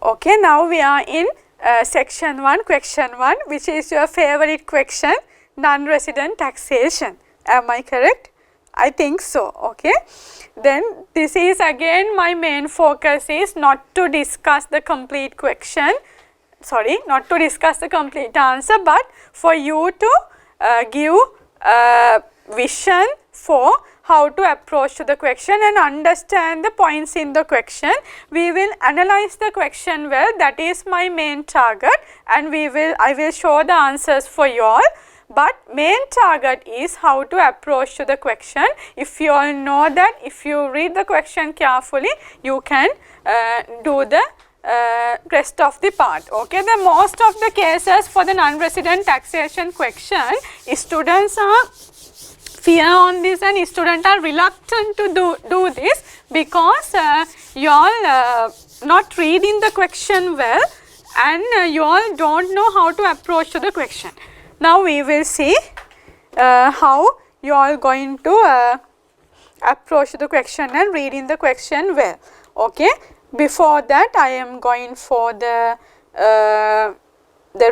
Okay, now we are in section 1, question 1, which is your favorite question, non-resident taxation. Am I correct? I think so. Okay. Then this is again my main focus is not to discuss the complete question, sorry, not to discuss the complete answer, but for you to give vision for how to approach to the question and understand the points in the question. We will analyze the question well, that is my main target, and I will show the answers for you all. But main target is how to approach to the question. If you all know that, if you read the question carefully, you can do the rest of the part. Okay, the most of the cases for the non-resident taxation question, students are fear on this and students are reluctant to do this because you all not reading the question well and you all don't know how to approach to the question. Now we will see how you are going to approach the question and reading the question well. Okay. Before that, I am going for the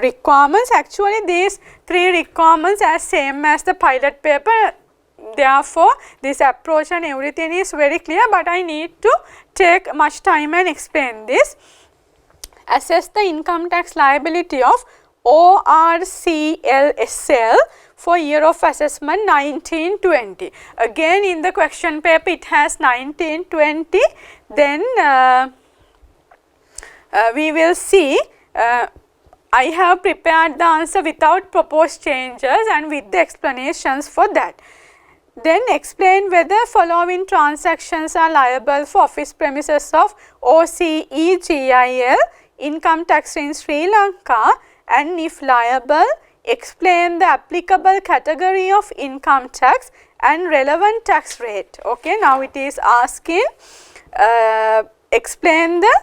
requirements. Actually, these 3 requirements are same as the pilot paper. Therefore, this approach and everything is very clear, but I need to take much time and explain this. Assess the income tax liability of ORCLSL for year of assessment 1920. Again in the question paper it has 1920. Then we will see, I have prepared the answer without proposed changes and with the explanations for that. Then explain whether following transactions are liable for office premises of OCEGIL, income tax in Sri Lanka, and if liable, explain the applicable category of income tax and relevant tax rate. Okay, now it is asking explain the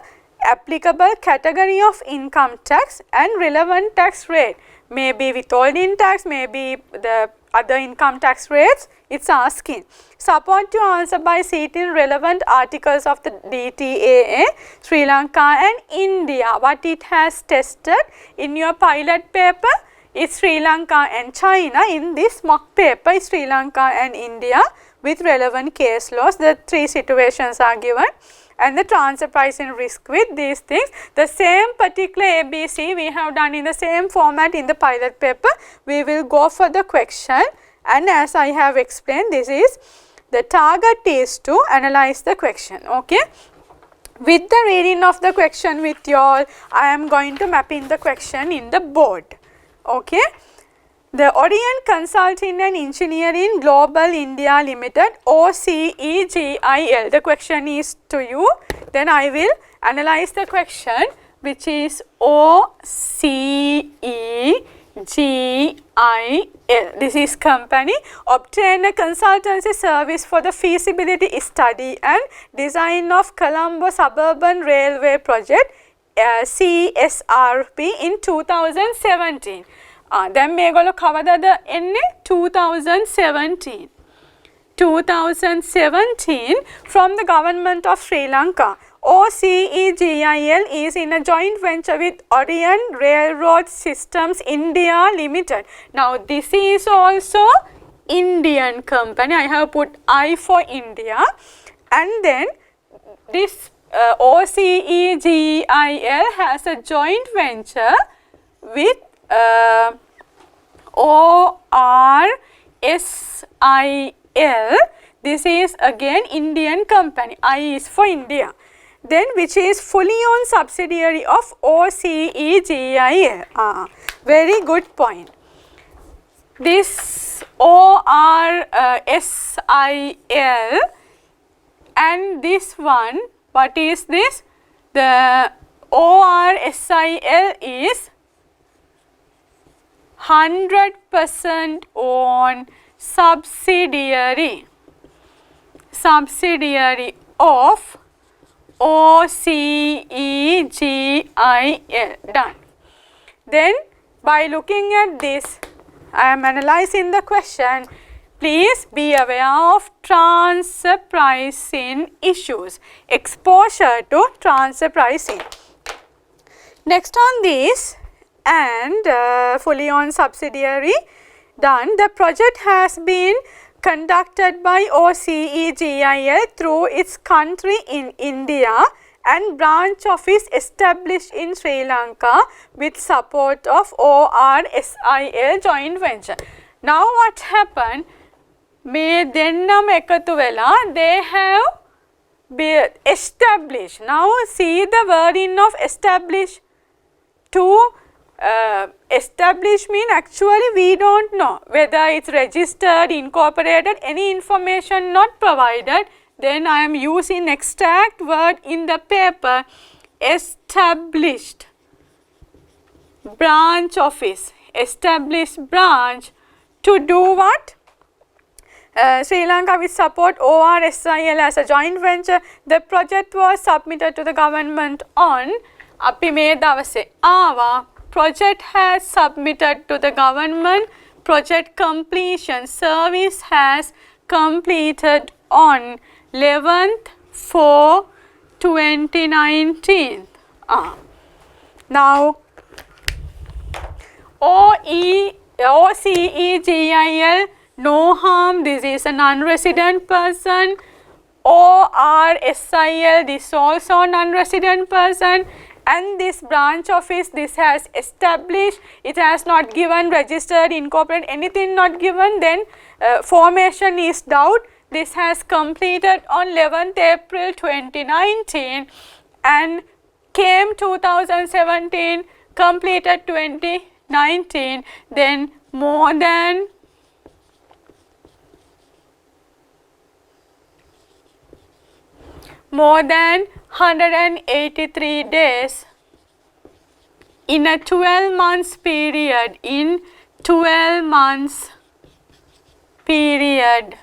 applicable category of income tax and relevant tax rate. Maybe withholding tax, maybe the other income tax rates, it is asking. Support to answer by citing relevant articles of the DTAA, Sri Lanka and India. What it has tested in your pilot paper is Sri Lanka and China. In this mock paper is Sri Lanka and India with relevant case laws. The 3 situations are given and the transfer pricing risk with these things. The same particular ABC we have done in the same format in the pilot paper. We will go for the question, and as I have explained, this is the target is to analyze the question. Okay. With the reading of the question with you all, I am going to map in the question in the board. Okay. The Orient Consulting and Engineering Global India Limited, OCEGIL. The question is to you. Then I will analyze the question, which is OCEGIL. This is company. Obtain a consultancy service for the feasibility study and design of Colombo Suburban Railway Project, CSRP, in 2017. දැන් මේගොල්ලෝ කවදාද එන්නේ 2017 from the government of Sri Lanka. OCEGIL is in a joint venture with Orient Railroad Systems India Limited. Now this is also Indian company. I have put I for India, and then this OCEGIL has a joint venture with ORSIL. This is again Indian company. I is for India. Then which is fully owned subsidiary of OCEGIL. Very good point. This ORSIL and this one, what is this? The ORSIL is 100% owned subsidiary of OCEGIL. Done. Then by looking at this, I am analyzing the question. Please be aware of transfer pricing issues. Exposure to transfer pricing. Next on this, and fully owned subsidiary done. The project has been conducted by OCEGIL through its country in India and branch office established in Sri Lanka with support of ORSIL joint venture. Now what happened? May dennam ekathu vela, they have been established. Now see the wording of establish. To establish mean actually we don't know whether it's registered, incorporated, any information not provided. Then I am using exact word in the paper, established branch office, established branch to do what? Sri Lanka with support ORSIL as a joint venture. The project was submitted to the government on අපි මේ දවසේ ආවා. Project has submitted to the government. Project completion service has completed on 11th 4 2019. Now OCEGIL, no harm, this is a non-resident person. ORSIL, this also non-resident person. And this branch office, this has established, it has not given, registered, incorporated, anything not given, then formation is doubt. This has completed on 11th April 2019 and came 2017, completed 2019, then more than 183 days in a 12 months period, in 12 months period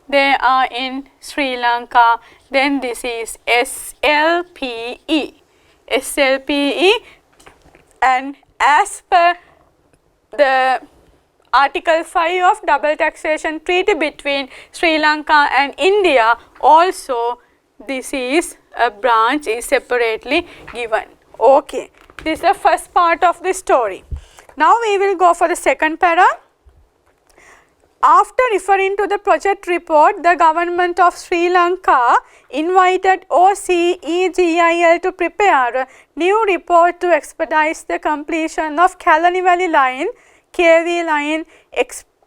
they are in Sri Lanka. Then this is SLPE, and as per the Article 5 of Double Taxation Treaty between Sri Lanka and India, also this is a branch is separately given. Okay, this is the first part of the story. Now we will go for the second para. After referring to the project report, the government of Sri Lanka invited OCEGIL to prepare a new report to expedite the completion of Kalani Valley Line, KV line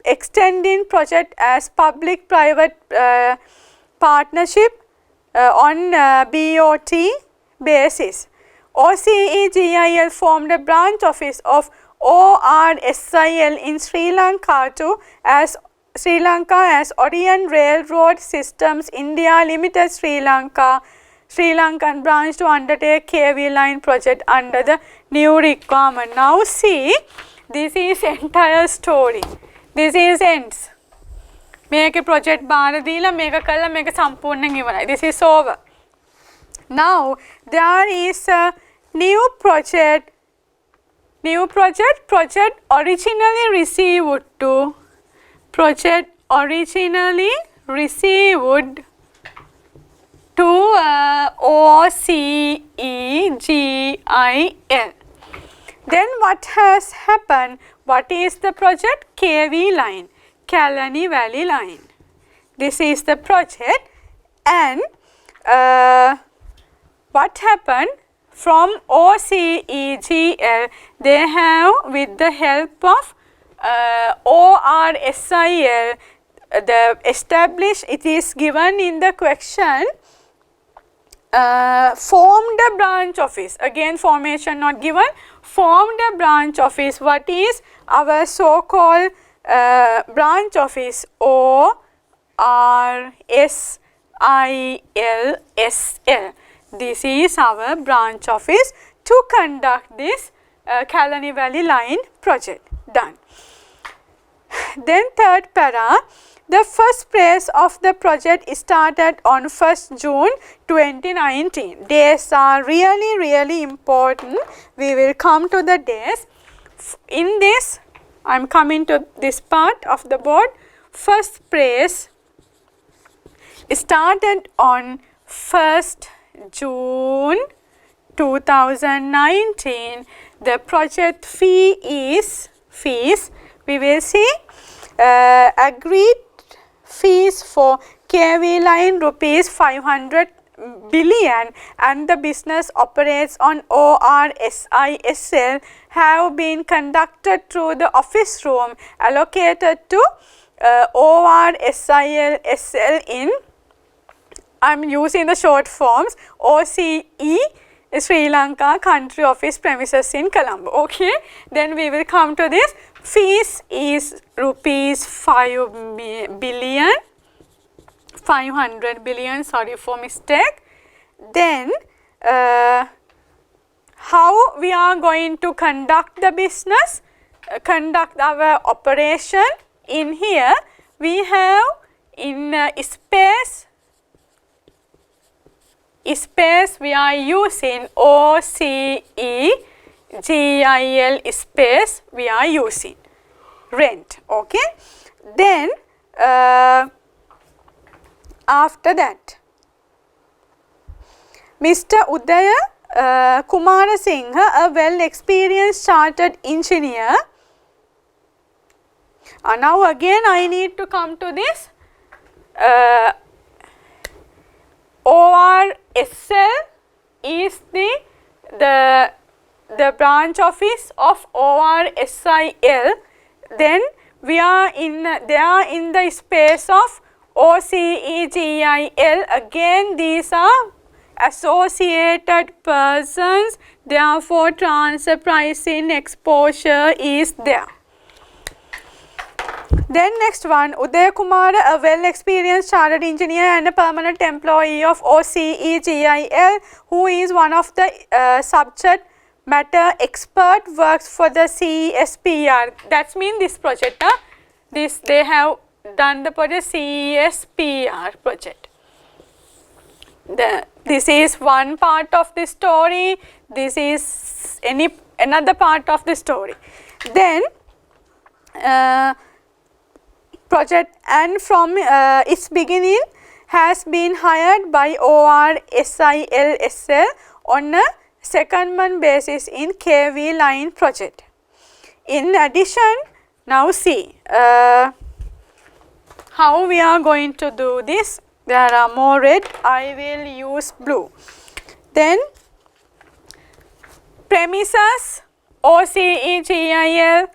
extending project as public-private partnership on BOT basis. OCEGIL formed a branch office of ORSIL in Sri Lanka as Orient Railroad Systems India Limited Sri Lankan branch to undertake KV line project under the new requirement. Now see, this is entire story. This is ends. Make a project bana dila, make a kala, make a sampurna given. This is over. Now there is a new project. Project originally received to OCEGIL. Then what has happened? What is the project? KV line, Kalani Valley line. This is the project, and what happened? From OCEGL, they have, with the help of ORSIL, the established, it is given in the question, formed a branch office. Again, formation not given. Formed a branch office. What is our so-called branch office? ORSILSL. This is our branch office to conduct this Kalani Valley line project. Done. Then third para, the first phase of the project started on 1st June 2019. Days are really important. We will come to the days. In this, I am coming to this part of the board. First phase started on 1st June 2019, the project fees, we will see agreed fees for KV line rupees 500 billion and the business operates on ORSISL have been conducted through the office room allocated to ORSISL in, I am using the short forms, OCE Sri Lanka country office premises in Colombo. Okay, then we will come to this. Fees is rupees 500 billion, sorry for mistake. Then how we are going to conduct the business, conduct our operation. In here we have in space we are using OCEGIL space we are using rent. Okay, then after that Mr. Udaya Kumarasinghe, a well experienced chartered engineer. Now again I need to come to this ORSL is the branch office of ORSIL. Then we are in the space of OCEGIL. Again these are associated persons, therefore transfer pricing exposure is there. Then next one, Udaya Kumara, a well experienced chartered engineer and a permanent employee of OCEGIL, who is one of the subject matter expert, works for the CSPR. That means this project, they have done the project CSPR project. This is one part of the story, this is another part of the story. Then project and from its beginning has been hired by ORSILSL on a secondment basis in KV line project. In addition, now see how we are going to do this. There are more red, I will use blue. Then premises, OCEGIL,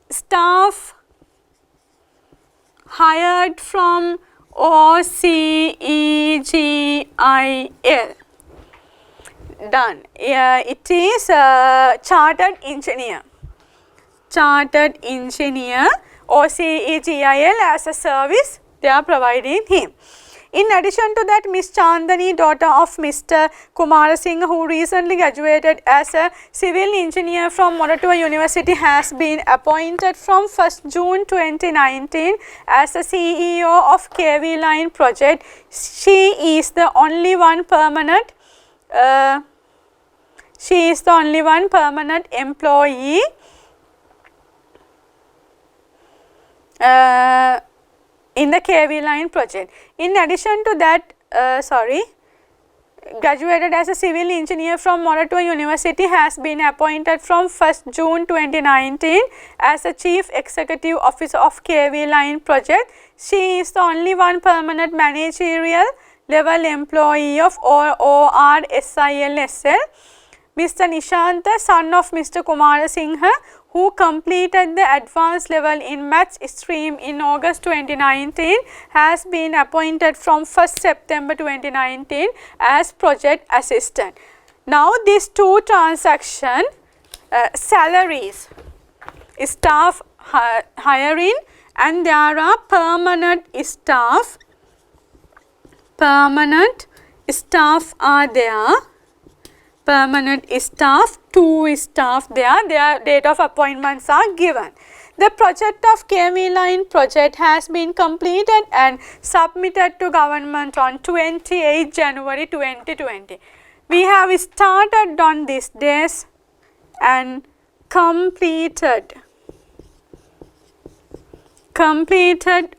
staff hired from OCEGIL. Done. It is a chartered engineer. Chartered engineer, OCEGIL as a service they are providing him. In addition to that, Miss Chandani, daughter of Mr. Kumarasinghe, who recently graduated as a civil engineer from Moratuwa University, has been appointed from 1st June 2019 as a CEO of KV Line project. She is the only one permanent employee in the KV line project. In addition to that, graduated as a civil engineer from Moratuwa University, has been appointed from 1st June 2019 as a chief executive officer of KV line project. She is the only one permanent managerial level employee of ORSILSL. Mr. Nishanta, son of Mr. Kumarasinghe, who completed the advanced level in maths stream in August 2019, has been appointed from 1st September 2019 as project assistant. Now these two transactions, salaries, staff hiring, and there are permanent staff are there. Permanent staff, 2 staff there, their date of appointments are given. The project of KV line project has been completed and submitted to government on 28 January 2020. We have started on these days and completed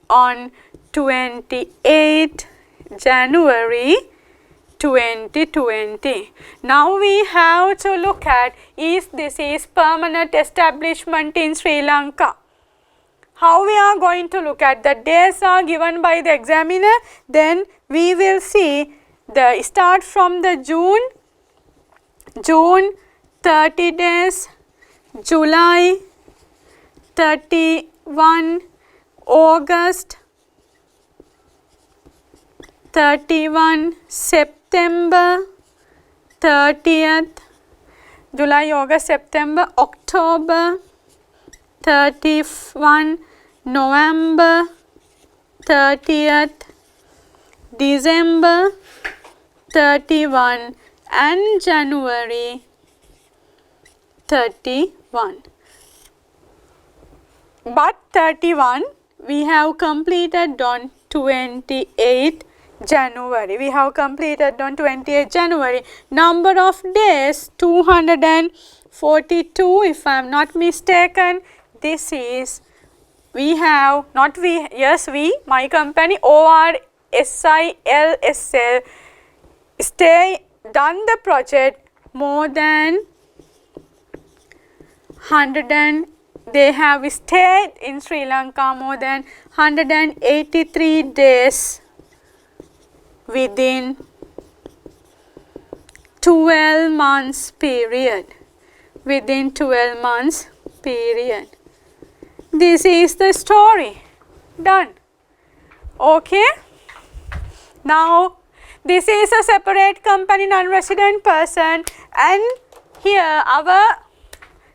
on 28 January 2020. Now we have to look at is this is permanent establishment in Sri Lanka. How we are going to look at the days are given by the examiner, then we will see the start from the June 30 days, July 31, August 31, September 30th, July, August, September, October 31, November 30th, December 31 and January 31. But 31 we have completed on 28th January. We have completed on 28th January. Number of days 242 if I am not mistaken. This is we have not we yes we my company ORSILSL stay done the project more than 100 and they have stayed in Sri Lanka more than 183 days within 12 months period. Within 12 months period. This is the story. Done. Okay. Now this is a separate company, non-resident person, and here our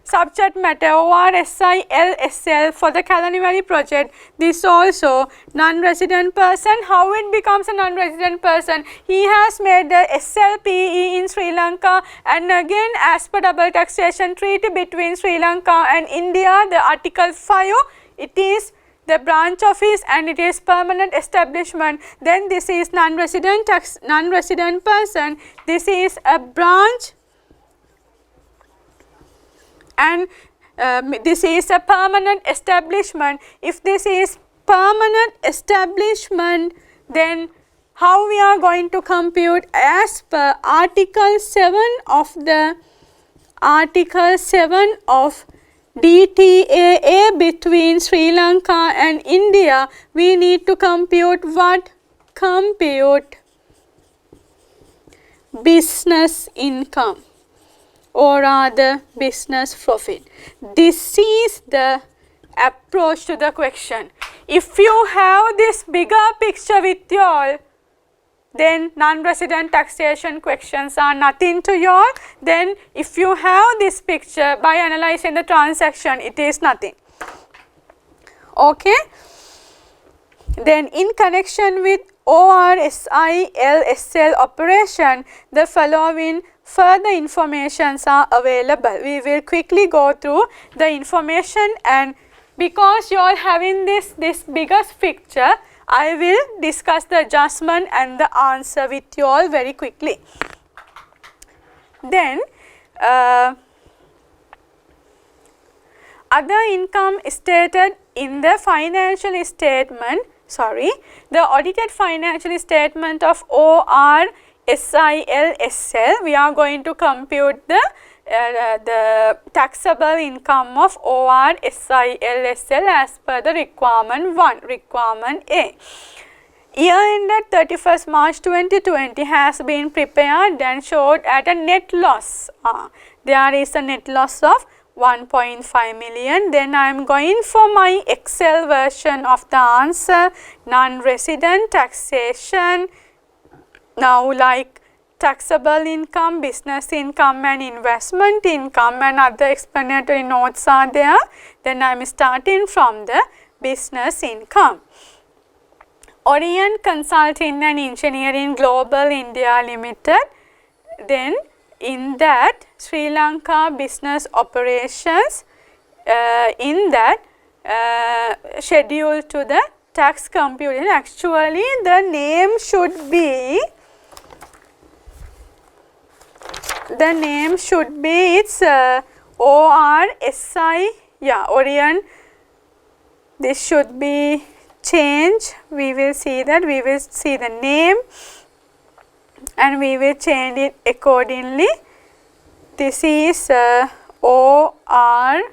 subject matter ORSILSL for the Kalani Valley project. This also non-resident person. How it becomes a non-resident person? He has made the SLPE in Sri Lanka, and again as per double taxation treaty between Sri Lanka and India, the Article 5, it is the branch office and it is permanent establishment. Then this is non-resident person. This is a branch and this is a permanent establishment. If this is permanent establishment, then how we are going to compute as per Article 7 of the DTAA between Sri Lanka and India, we need to compute what? Compute business income or rather business profit. This is the approach to the question. If you have this bigger picture with you all, then non-resident taxation questions are nothing to you all. Then if you have this picture by analyzing the transaction, it is nothing. Okay. Then in connection with ORSILSL operation, the following further informations are available. We will quickly go through the information, and because you are having this biggest picture, I will discuss the adjustment and the answer with you all very quickly. Then other income stated in the financial statement, the audited financial statement of ORSILSL, we are going to compute the taxable income of ORSILSL as per the requirement 1, requirement A. Year ended 31st March 2020 has been prepared and showed at a net loss. There is a net loss of 1.5 million. Then I am going for my Excel version of the answer, non-resident taxation. Now like taxable income, business income and investment income and other explanatory notes are there. Then I am starting from the business income. Orient Consulting and Engineering Global India Limited. Then in that Sri Lanka business operations, in that schedule to the tax computation. Actually the name should be it's ORSI, Orient. This should be changed. We will see that, we will see the name. and we will change it accordingly. This is ORSILSL.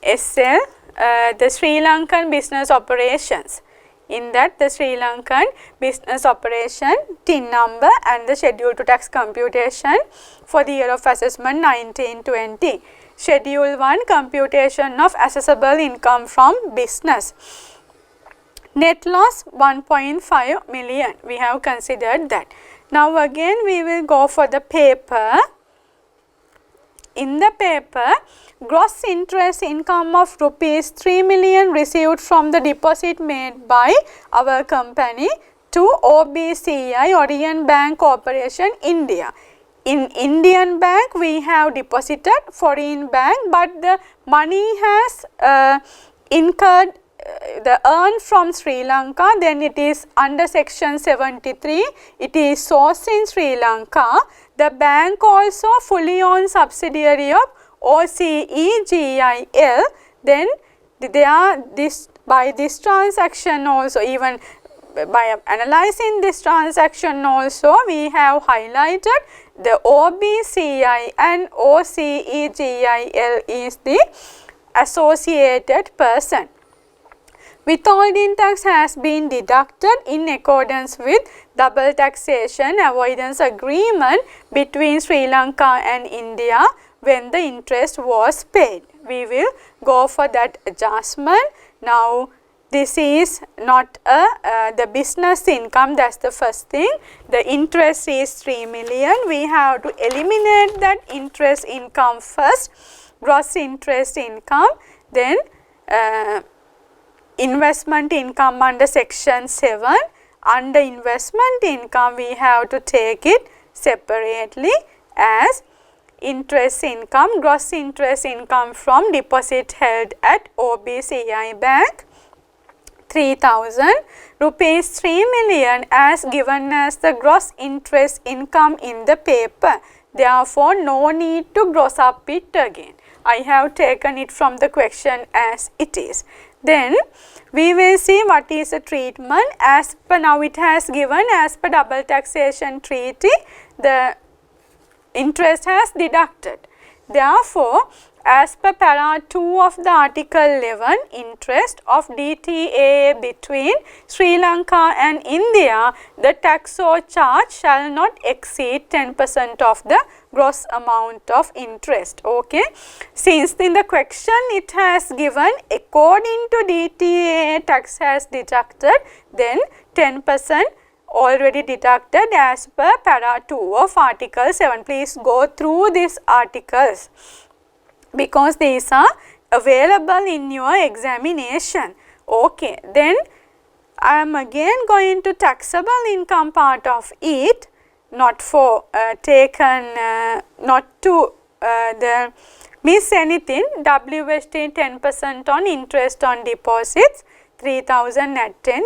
SL, the Sri Lankan business operations. In that, the Sri Lankan business operation TIN number and the schedule to tax computation for the year of assessment 1920. Schedule 1, computation of assessable income from business. Net loss 1.5 million. We have considered that. Now again we will go for the paper. In the paper, gross interest income of rupees 3 million received from the deposit made by our company to OBCI Orient Bank Corporation India. In Indian bank we have deposited foreign bank, but the money has incurred earned from Sri Lanka, then it is under section 73, it is sourced in Sri Lanka. The bank also fully owned subsidiary of OCEGIL, then they are by this transaction also, even by analyzing this transaction also, we have highlighted the OBCI and OCEGIL is the associated person. Withholding tax has been deducted in accordance with double taxation avoidance agreement between Sri Lanka and India when the interest was paid. We will go for that adjustment. Now this is not the business income, that's the first thing. The interest is 3 million. We have to eliminate that interest income first, gross interest income, then investment income under section 7. Under investment income we have to take it separately as interest income, gross interest income from deposit held at OBCI Bank 3000, rupees 3 million as given as the gross interest income in the paper. Therefore, no need to gross up it again. I have taken it from the question as it is. Then we will see what is the treatment as per now it has given as per double taxation treaty, the interest has deducted. Therefore, as per para 2 of the article 11, interest of DTA between Sri Lanka and India, the tax or charge shall not exceed 10% of the gross amount of interest. Okay. Since in the question it has given according to DTA tax has deducted, then 10% already deducted as per para 2 of article 7. Please go through these articles, because these are available in your examination. Okay, then I am again going to taxable income part of it, not for not to miss anything. WST 10% on interest on deposits, 3000 at 10,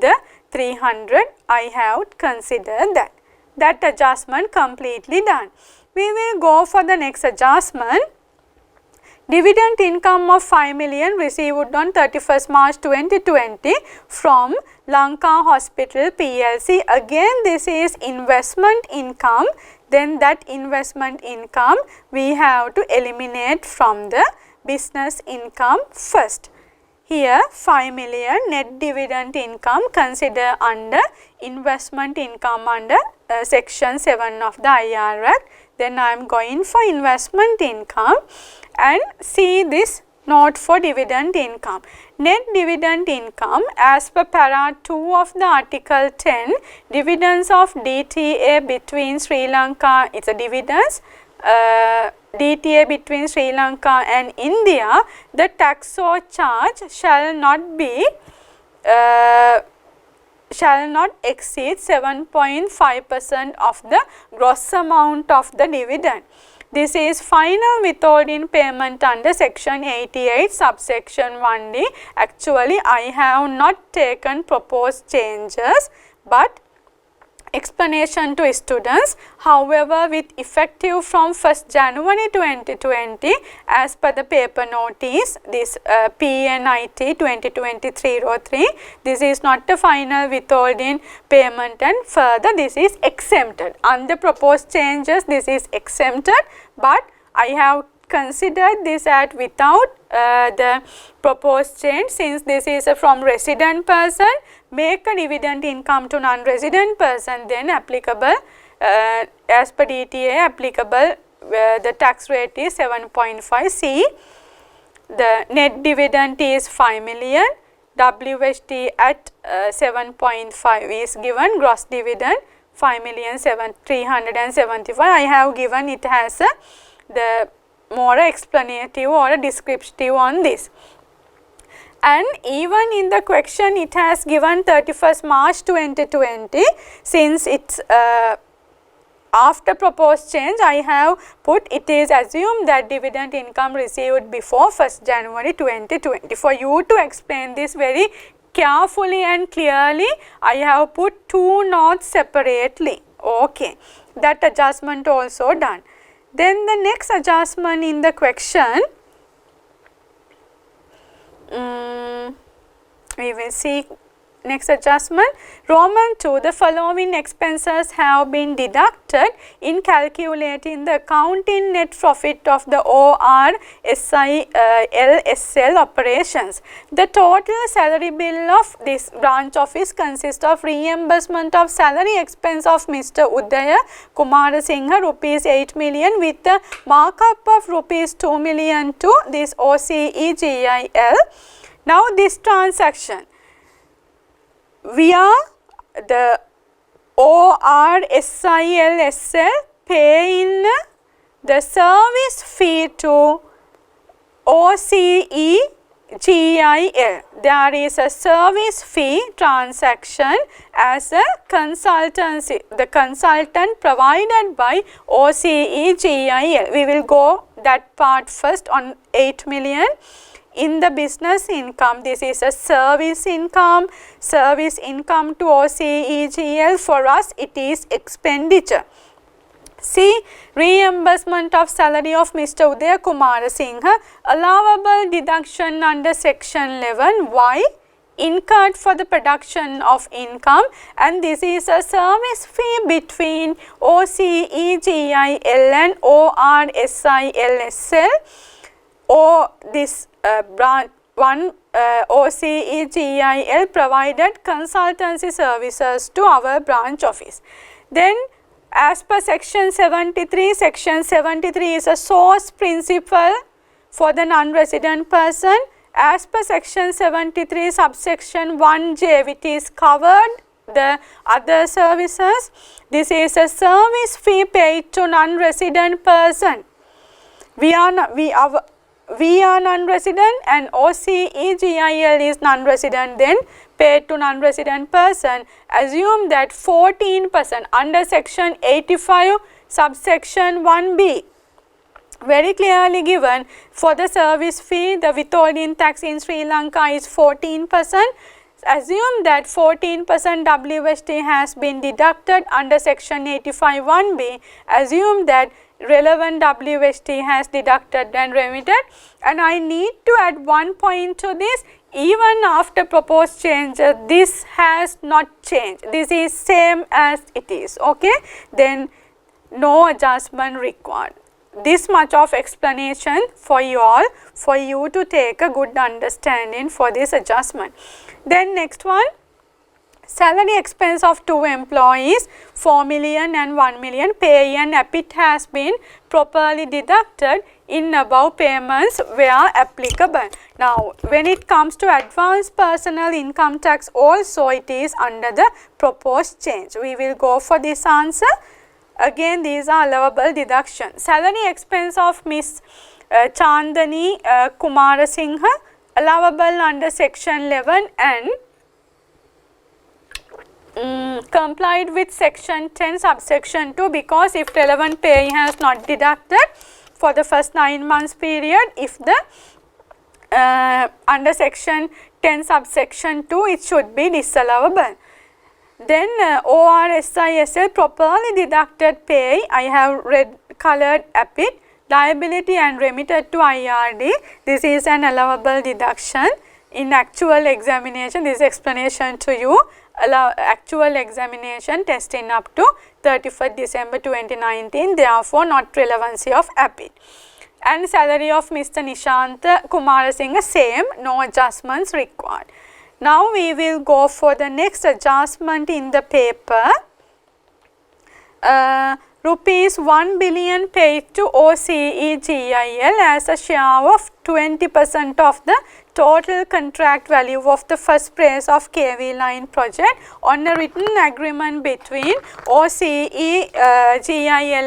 the 300 I have considered that. That adjustment completely done. We will go for the next adjustment. Dividend income of 5 million received on 31st March 2020 from Lanka Hospital PLC. Again this is investment income, then that investment income we have to eliminate from the business income first. Here 5 million net dividend income consider under investment income under section 7 of the IR Act. Then I am going for investment income and see this note for dividend income. Net dividend income as per para 2 of the article 10, dividends of DTA between Sri Lanka, it's a dividends, DTA between Sri Lanka and India, the tax or charge shall not be shall not exceed 7.5% of the gross amount of the dividend. This is final withholding payment under section 88 subsection 1D. Actually I have not taken proposed changes, but explanation to students. However, with effective from 1st January 2020, as per the paper notice, this PNIT 2020-303, this is not the final withholding payment, and further this is exempted. Under proposed changes, this is exempted, but I have considered this at without the proposed change, since this is from resident person, make a dividend income to non-resident person, then applicable as per DTA applicable the tax rate is 7.5. C. The net dividend is 5 million, WHT at 7.5 is given, gross dividend 5,375,000. I have given it as the more explanative or descriptive on this. And even in the question it has given 31st March 2020, since it's after proposed change, I have put it is assumed that dividend income received before 1st January 2020. For you to explain this very carefully and clearly, I have put 2 notes separately. Okay, that adjustment also done. Then the next adjustment in the question, we will see next adjustment. Roman 2, the following expenses have been deducted in calculating the accounting net profit of the OR SIL operations. The total salary bill of this branch office consists of reimbursement of salary expense of Mr. Udaya Kumarasinghe rupees 8 million with the markup of rupees 2 million to this OCEGIL. Now this transaction, we are the ORSILSL paying the service fee to OCEGIL. There is a service fee transaction as a consultancy, the consultant provided by OCEGIL. We will go that part first on 8 million. In the business income, this is a service income to OCEGL. For us, it is expenditure. C. Reimbursement of salary of Mr. Udaya Kumarasinghe, allowable deduction under section 11. Why? Incurred for the production of income, and this is a service fee between OCEGIL and ORSILSL, or this branch one OCEGIL provided consultancy services to our branch office. Then as per section 73, section 73 is a source principle for the non-resident person. As per section 73 subsection 1J, which is covered the other services, this is a service fee paid to non-resident person. We are non-resident and OCEGIL is non-resident, then paid to non-resident person. Assume that 14% under section 85 subsection 1B. Very clearly given, for the service fee, the withholding tax in Sri Lanka is 14%. Assume that 14% WST has been deducted under section 85 1B. Assume that relevant WST has deducted and remitted, and I need to add one point to this. Even after proposed changes, this has not changed. This is same as it is. Okay, then no adjustment required. This much of explanation for you all, for you to take a good understanding for this adjustment. Then next one, salary expense of 2 employees, 4 million and 1 million, pay and APIT has been properly deducted in above payments where applicable. Now when it comes to advanced personal income tax, also it is under the proposed change. We will go for this answer. Again, these are allowable deductions. Salary expense of Miss Chandani Kumarasinghe, allowable under section 11 and complied with section 10 subsection 2, because if relevant pay has not deducted for the first 9 months period, if the under section 10 subsection 2, it should be disallowable. Then ORSISL properly deducted pay, I have red colored APIT, liability and remitted to IRD. This is an allowable deduction. In actual examination, this explanation to you, allow actual examination testing up to 31st December 2019, therefore not relevancy of APIT. And salary of Mr. Nishanta Kumarasinghe same, no adjustments required. Now we will go for the next adjustment in the paper. Rupees 1 billion paid to OCEGIL as a share of 20% of the total contract value of the first phase of KV line project on a written agreement between OCEGIL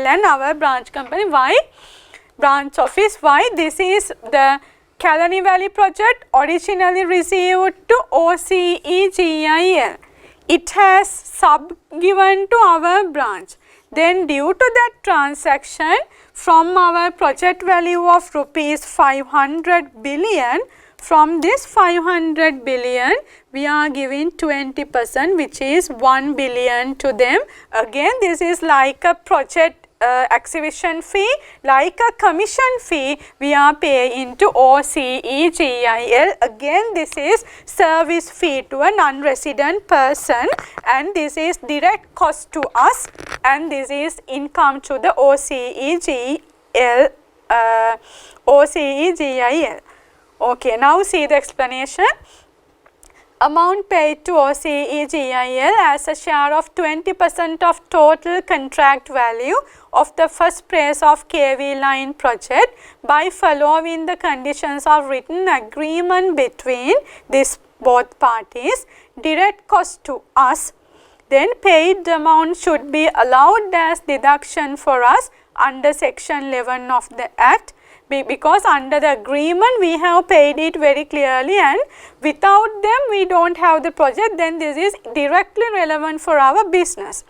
and our branch company. Why? Branch office. Why? This is the Kalani Valley project originally received to OCEGIL. It has sub-given to our branch. Then due to that transaction, from our project value of rupees 500 billion, from this 500 billion, we are giving 20%, which is 1 billion to them. Again, this is like a project exhibition fee, like a commission fee we are paying to OCEGIL. Again, this is service fee to a non-resident person, and this is direct cost to us, and this is income to the OCEGIL. Okay, now see the explanation. Amount paid to OCEGIL as a share of 20% of total contract value of the first phase of KV line project by following the conditions of written agreement between these both parties. Direct cost to us, then paid amount should be allowed as deduction for us under section 11 of the Act, because under the agreement we have paid it very clearly, and without them we do not have the project, then this is directly relevant for our business.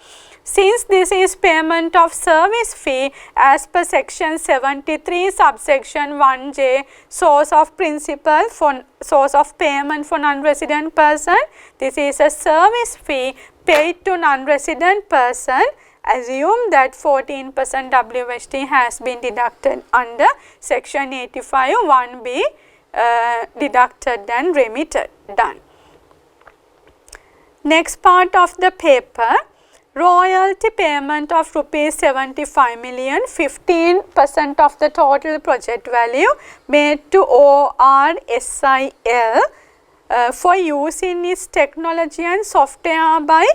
Since this is payment of service fee as per section 73 subsection 1J, source of principal for source of payment for non-resident person, this is a service fee paid to non-resident person. Assume that 14% WHT has been deducted under section 85 1B, deducted and remitted, done. Next part of the paper, royalty payment of rupees 75 million, 15% of the total project value made to ORSIL for using its technology and software by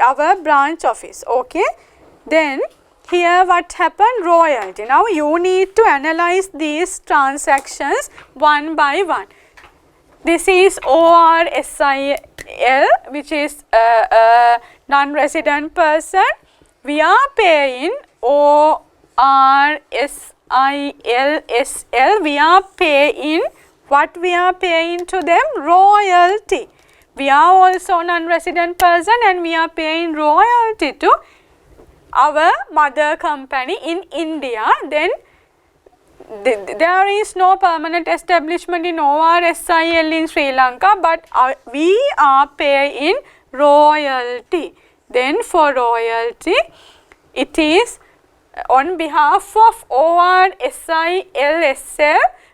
our branch office. Okay. Then here what happened? Royalty. Now you need to analyze these transactions one by one. This is ORSIL, which is a non-resident person. We are paying ORSILSL. We are paying, what we are paying to them? Royalty. We are also non-resident person and we are paying royalty to our mother company in India. Then there is no permanent establishment in ORSIL in Sri Lanka, but we are paying royalty. Then for royalty, it is on behalf of ORSILSL.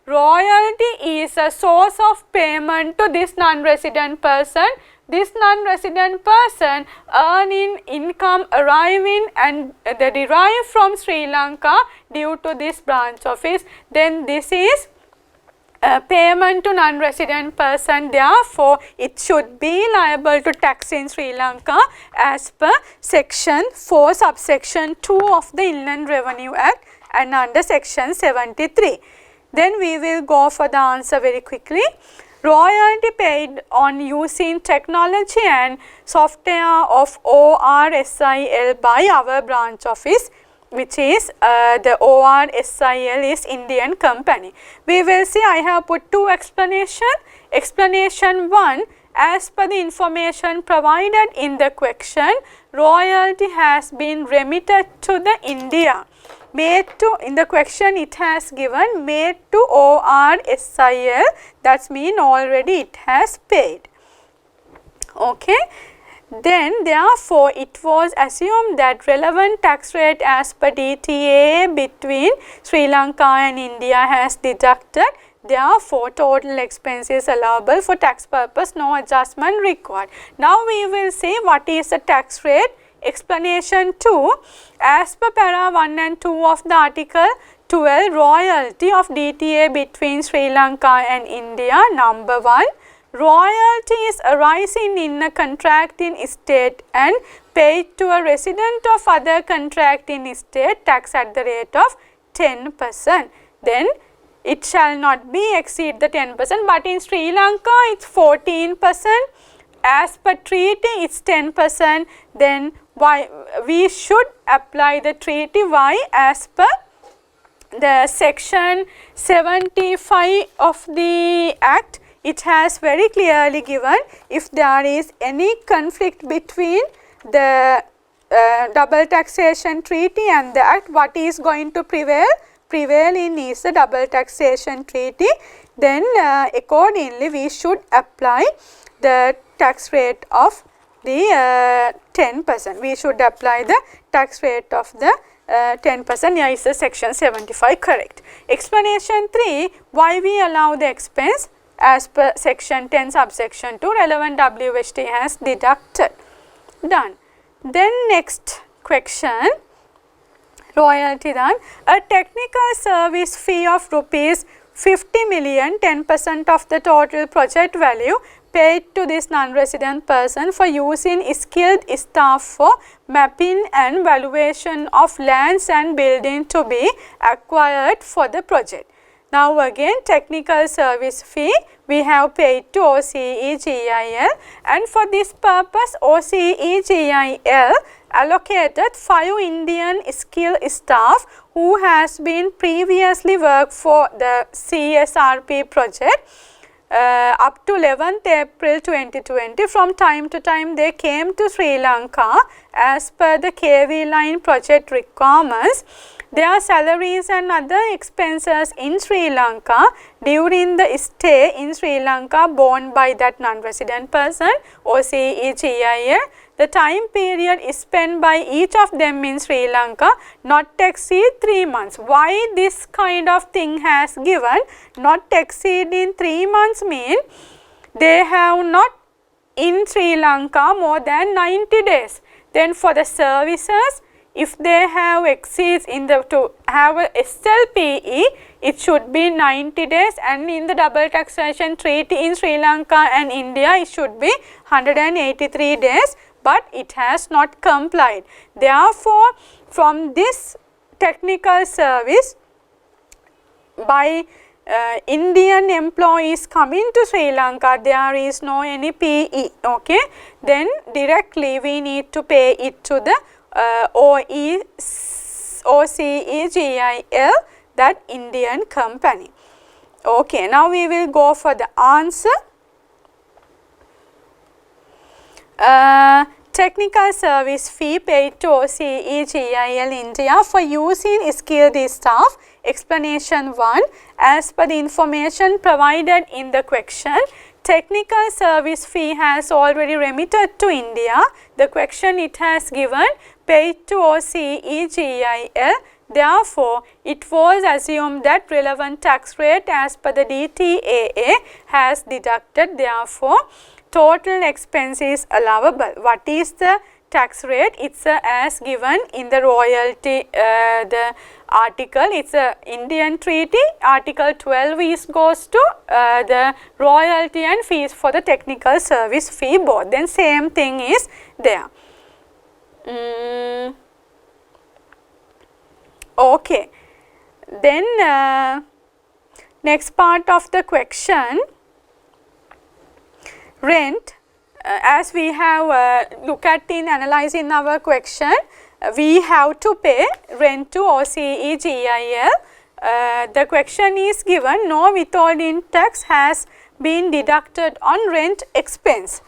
Royalty is a source of payment to this non-resident person. This non-resident person earning income arriving and derived from Sri Lanka due to this branch office, then this is payment to non-resident person. Therefore, it should be liable to tax in Sri Lanka as per section 4 subsection 2 of the Inland Revenue Act and under section 73. Then we will go for the answer very quickly. Royalty paid on using technology and software of ORSIL by our branch office, which is the ORSIL is Indian company. We will see, I have put two explanations. Explanation 1, as per the information provided in the question, royalty has been remitted to the India. Made to, in the question it has given made to ORSIL, that means already it has paid. Okay. Then therefore, it was assumed that relevant tax rate as per DTA between Sri Lanka and India has deducted. Therefore, total expenses allowable for tax purpose, no adjustment required. Now, we will see what is the tax rate. Explanation 2. As per para 1 and 2 of the article 12, royalty of DTA between Sri Lanka and India. Number 1. Royalties arising in a contracting state and paid to a resident of other contracting state, tax at the rate of 10%. Then it shall not be exceed the 10%, but in Sri Lanka it's 14%. As per treaty it's 10%. Then why we should apply the treaty? Why? As per the section 75 of the Act, it has very clearly given if there is any conflict between the double taxation treaty and the Act, what is going to prevail? Prevail in is the double taxation treaty. Then accordingly we should apply the tax rate of the 10%. We should apply the tax rate of the 10%. Here is the section 75 correct. Explanation 3. Why we allow the expense? As per section 10 subsection 2, relevant WHT has deducted. Done. Then next question, royalty done. A technical service fee of rupees 50 million, 10% of the total project value paid to this non-resident person for using skilled staff for mapping and valuation of lands and building to be acquired for the project. Now again technical service fee we have paid to OCEGIL, and for this purpose OCEGIL allocated 5 Indian skilled staff who has been previously worked for the CSRP project up to 11th April 2020. From time to time they came to Sri Lanka as per the KV line project requirements. Their salaries and other expenses in Sri Lanka during the stay in Sri Lanka borne by that non-resident person OCEGIL. The time period is spent by each of them in Sri Lanka not exceed 3 months. Why this kind of thing has given not exceeding 3 months mean they have not in Sri Lanka more than 90 days. Then for the services, if they have exceeds in the to have a SLPE, it should be 90 days, and in the double taxation treaty in Sri Lanka and India it should be 183 days, but it has not complied. Therefore, from this technical service by Indian employees coming to Sri Lanka, there is no any PE, okay. Then directly we need to pay it to the OCEGIL, that Indian company. Okay, now we will go for the answer. Technical service fee paid to OCEGIL India for using skilled staff. Explanation 1. As per the information provided in the question, technical service fee has already remitted to India. The question it has given paid to OCEGIL. Therefore, it was assumed that relevant tax rate as per the DTAA has deducted. Therefore, total expense is allowable. What is the tax rate? It's as given in the royalty the article. It's a Indian treaty. Article 12 is goes to the royalty and fees for the technical service fee both. Then same thing is there. Okay. Then next part of the question, rent. As we have look at in analyzing our question, we have to pay rent to OCEGIL. The question is given, no withholding tax has been deducted on rent expense.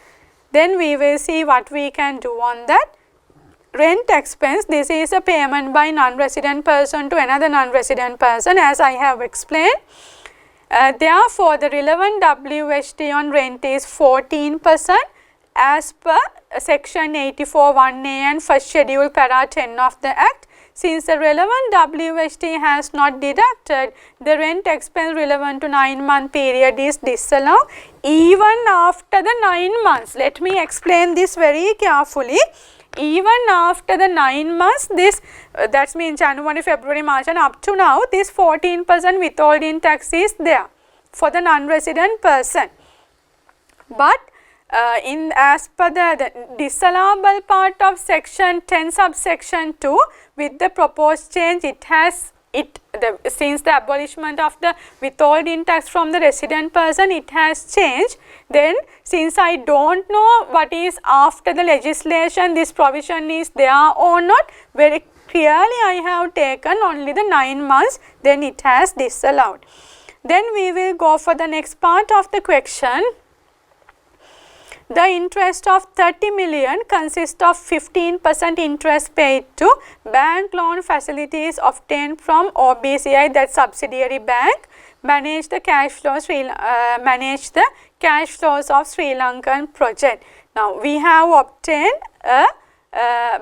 Then we will see what we can do on that. Rent expense, this is a payment by non-resident person to another non-resident person, as I have explained. Therefore, the relevant WHT on rent is 14%. as per section 84(1)(a) and first schedule para 10 of the Act, since the relevant WHT has not deducted, the rent expense relevant to 9-month period is disallowed even after the 9 months. Let me explain this very carefully. Even after the 9 months, this that means January, February, March and up to now, this 14% withholding tax is there for the non-resident person. But in as per the disallowable part of section 10 subsection 2, with the proposed change, since the abolishment of the withholding tax from the resident person, it has changed. Then since I don't know what is after the legislation, this provision is there or not, very clearly I have taken only the 9 months, then it has disallowed. Then we will go for the next part of the question. The interest of 30 million consists of 15% interest paid to bank loan facilities obtained from OBCI, that subsidiary bank, manage the cash flows of Sri Lankan project. Now we have obtained a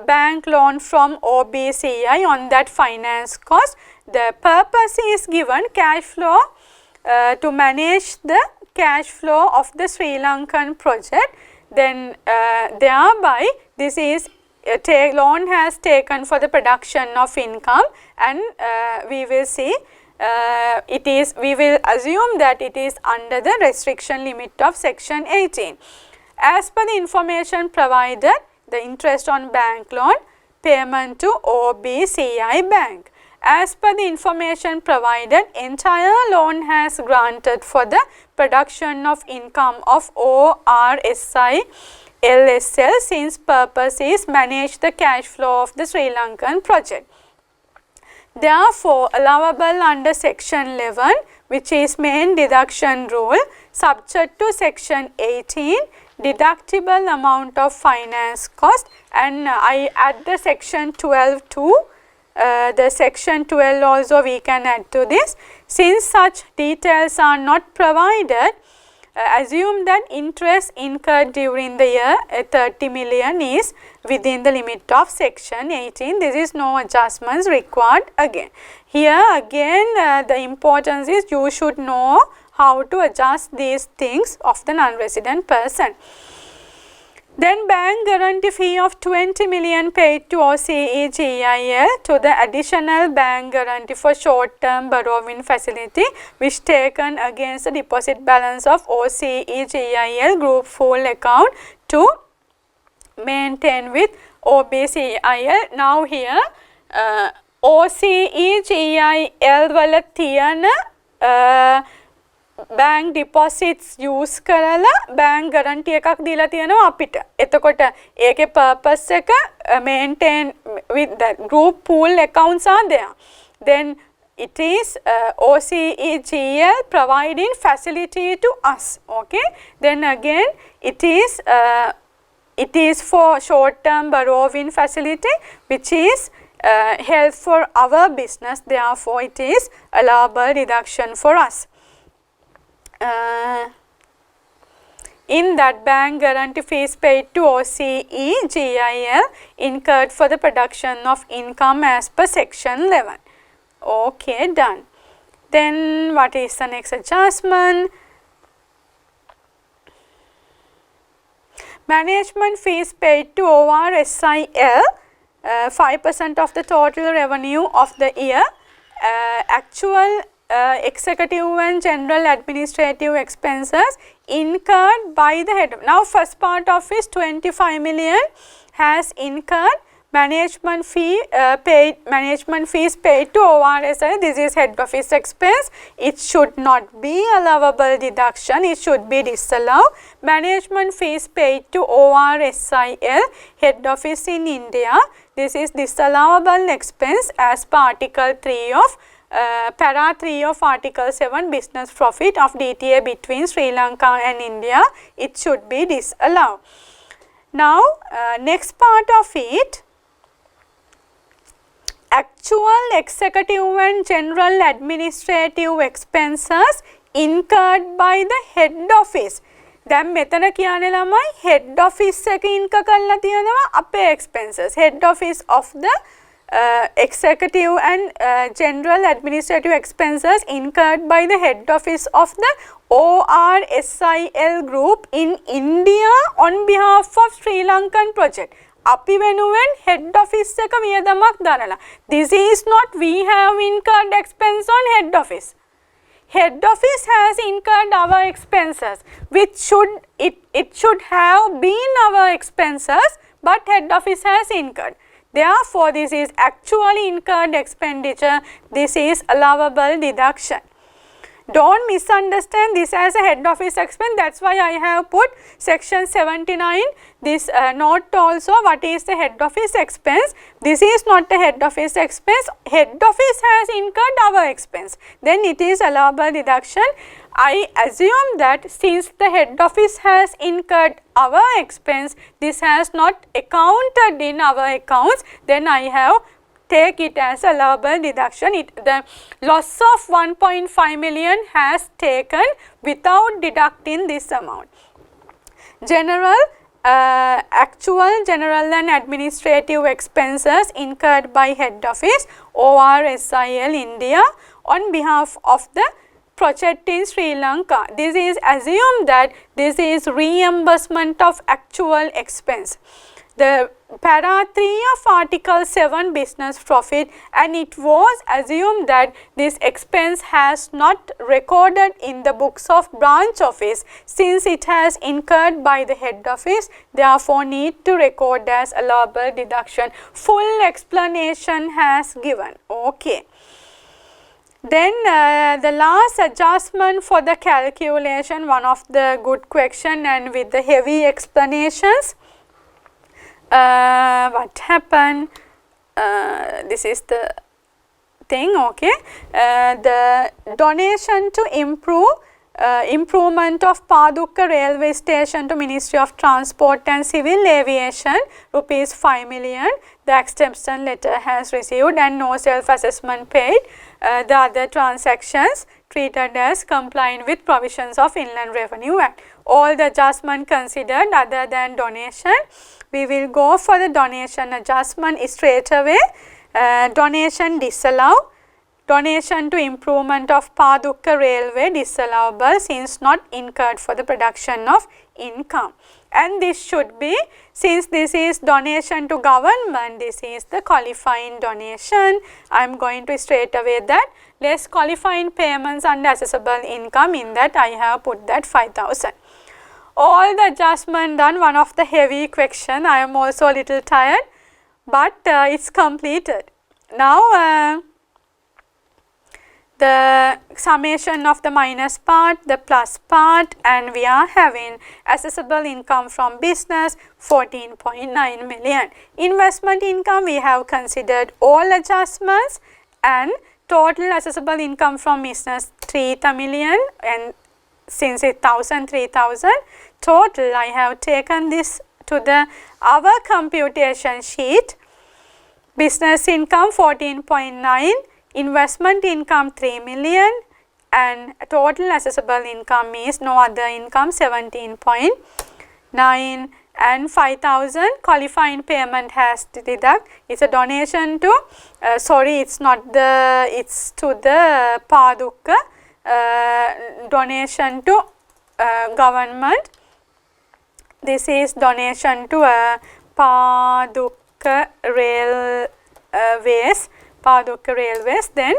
bank loan from OBCI on that finance cost. The purpose is given cash flow to manage the cash flow of the Sri Lankan project. Then thereby this is loan has taken for the production of income, and we will see we will assume that it is under the restriction limit of section 18. As per the information provided, the interest on bank loan payment to OBCI bank. As per the information provided, entire loan has granted for the production of income of ORSI LSL, since purpose is manage the cash flow of the Sri Lankan project. Therefore, allowable under section 11, which is main deduction rule, subject to section 18, deductible amount of finance cost, and I add the section 12 to the section 12 also we can add to this. Since such details are not provided, assume that interest incurred during the year 30 million is within the limit of section 18. There is no adjustments required again. Here again the importance is you should know how to adjust these things of the non-resident person. Then bank guarantee fee of 20 million paid to OCEGIL to the additional bank guarantee for short-term borrowing facility which taken against the deposit balance of OCEGIL group full account to maintain with OBCIL. Now here OCEGIL වල තියෙන bank deposits use කරලා bank guarantee එකක් දීලා තියෙනවා අපිට. එතකොට ඒකේ purpose එක maintain with the group pool accounts are there. Then it is OCEGL providing facility to us. Okay. Then again it is for short term borrowing facility which is help for our business. Therefore it is allowable deduction for us. In that bank guarantee fees paid to OCEGIL incurred for the production of income as per section 11. Okay, done. Then what is the next adjustment? Management fees paid to ORSIL 5% of the total revenue of the year. Actual executive and general administrative expenses incurred by the head. Now first part of is 25 million has incurred management fees paid to ORSI. This is head office expense. It should not be allowable deduction. It should be disallowed. Management fees paid to ORSIL head office in India. This is disallowable expense as per article 3 of para 3 of article 7 business profit of DTA between Sri Lanka and India. It should be disallowed. Now next part of it, actual executive and general administrative expenses incurred by the head office. දැන් මෙතන කියන්නේ ළමයි head office එක ඉන්ක කරලා තියෙනවා අපේ expenses. Head office of the executive and general administrative expenses incurred by the head office of the ORSIL group in India on behalf of Sri Lankan project. අපි වෙනුවෙන් head office එක වියදමක් දරලා. This is not we have incurred expense on head office. Head office has incurred our expenses, which it should have been our expenses, but head office has incurred. Therefore, this is actually incurred expenditure. This is allowable deduction. Don't misunderstand this as a head office expense. That's why I have put section 79, this note also, what is the head office expense. This is not a head office expense. Head office has incurred our expense. Then it is allowable deduction. I assume that since the head office has incurred our expense, this has not accounted in our accounts, then I have take it as allowable deduction. The loss of 1.5 million has taken without deducting this amount. Actual general and administrative expenses incurred by head office ORSIL India on behalf of the project in Sri Lanka. This is assumed that this is reimbursement of actual expense. The para 3 of article 7 business profit, and it was assumed that this expense has not recorded in the books of branch office since it has incurred by the head office, therefore need to record as allowable deduction. Full explanation has given. Okay. Then the last adjustment for the calculation, one of the good question and with the heavy explanations. What happened, this is the thing, okay. The donation to improvement of Padukka railway station to Ministry of Transport and Civil Aviation, rupees 5 million. The acceptance letter has received and no self-assessment paid. The other transactions treated as complying with provisions of Inland Revenue Act. All the adjustment considered other than donation. We will go for the donation adjustment straight away. Donation disallowed. Donation to improvement of Padukka railway disallowable since not incurred for the production of income. And this should be, since this is donation to government, this is the qualifying donation. I am going to straight away that less qualifying payments under assessable income, in that I have put that 5,000. All the adjustment done, one of the heavy question. I am also a little tired, but it's completed. Now the summation of the minus part, the plus part, and we are having assessable income from business 14.9 million. Investment income, we have considered all adjustments, and total assessable income from business 3 million, and since it's 3,000 total, I have taken this to the our computation sheet. Business income 14.9, investment income 3 million, and total assessable income is no other income 17.9, and 5,000 qualifying payment has to deduct. It's a donation to sorry, it's not the, it's to the Padukka, donation to government. This is donation to Padukka Railways. Padukka Railways, then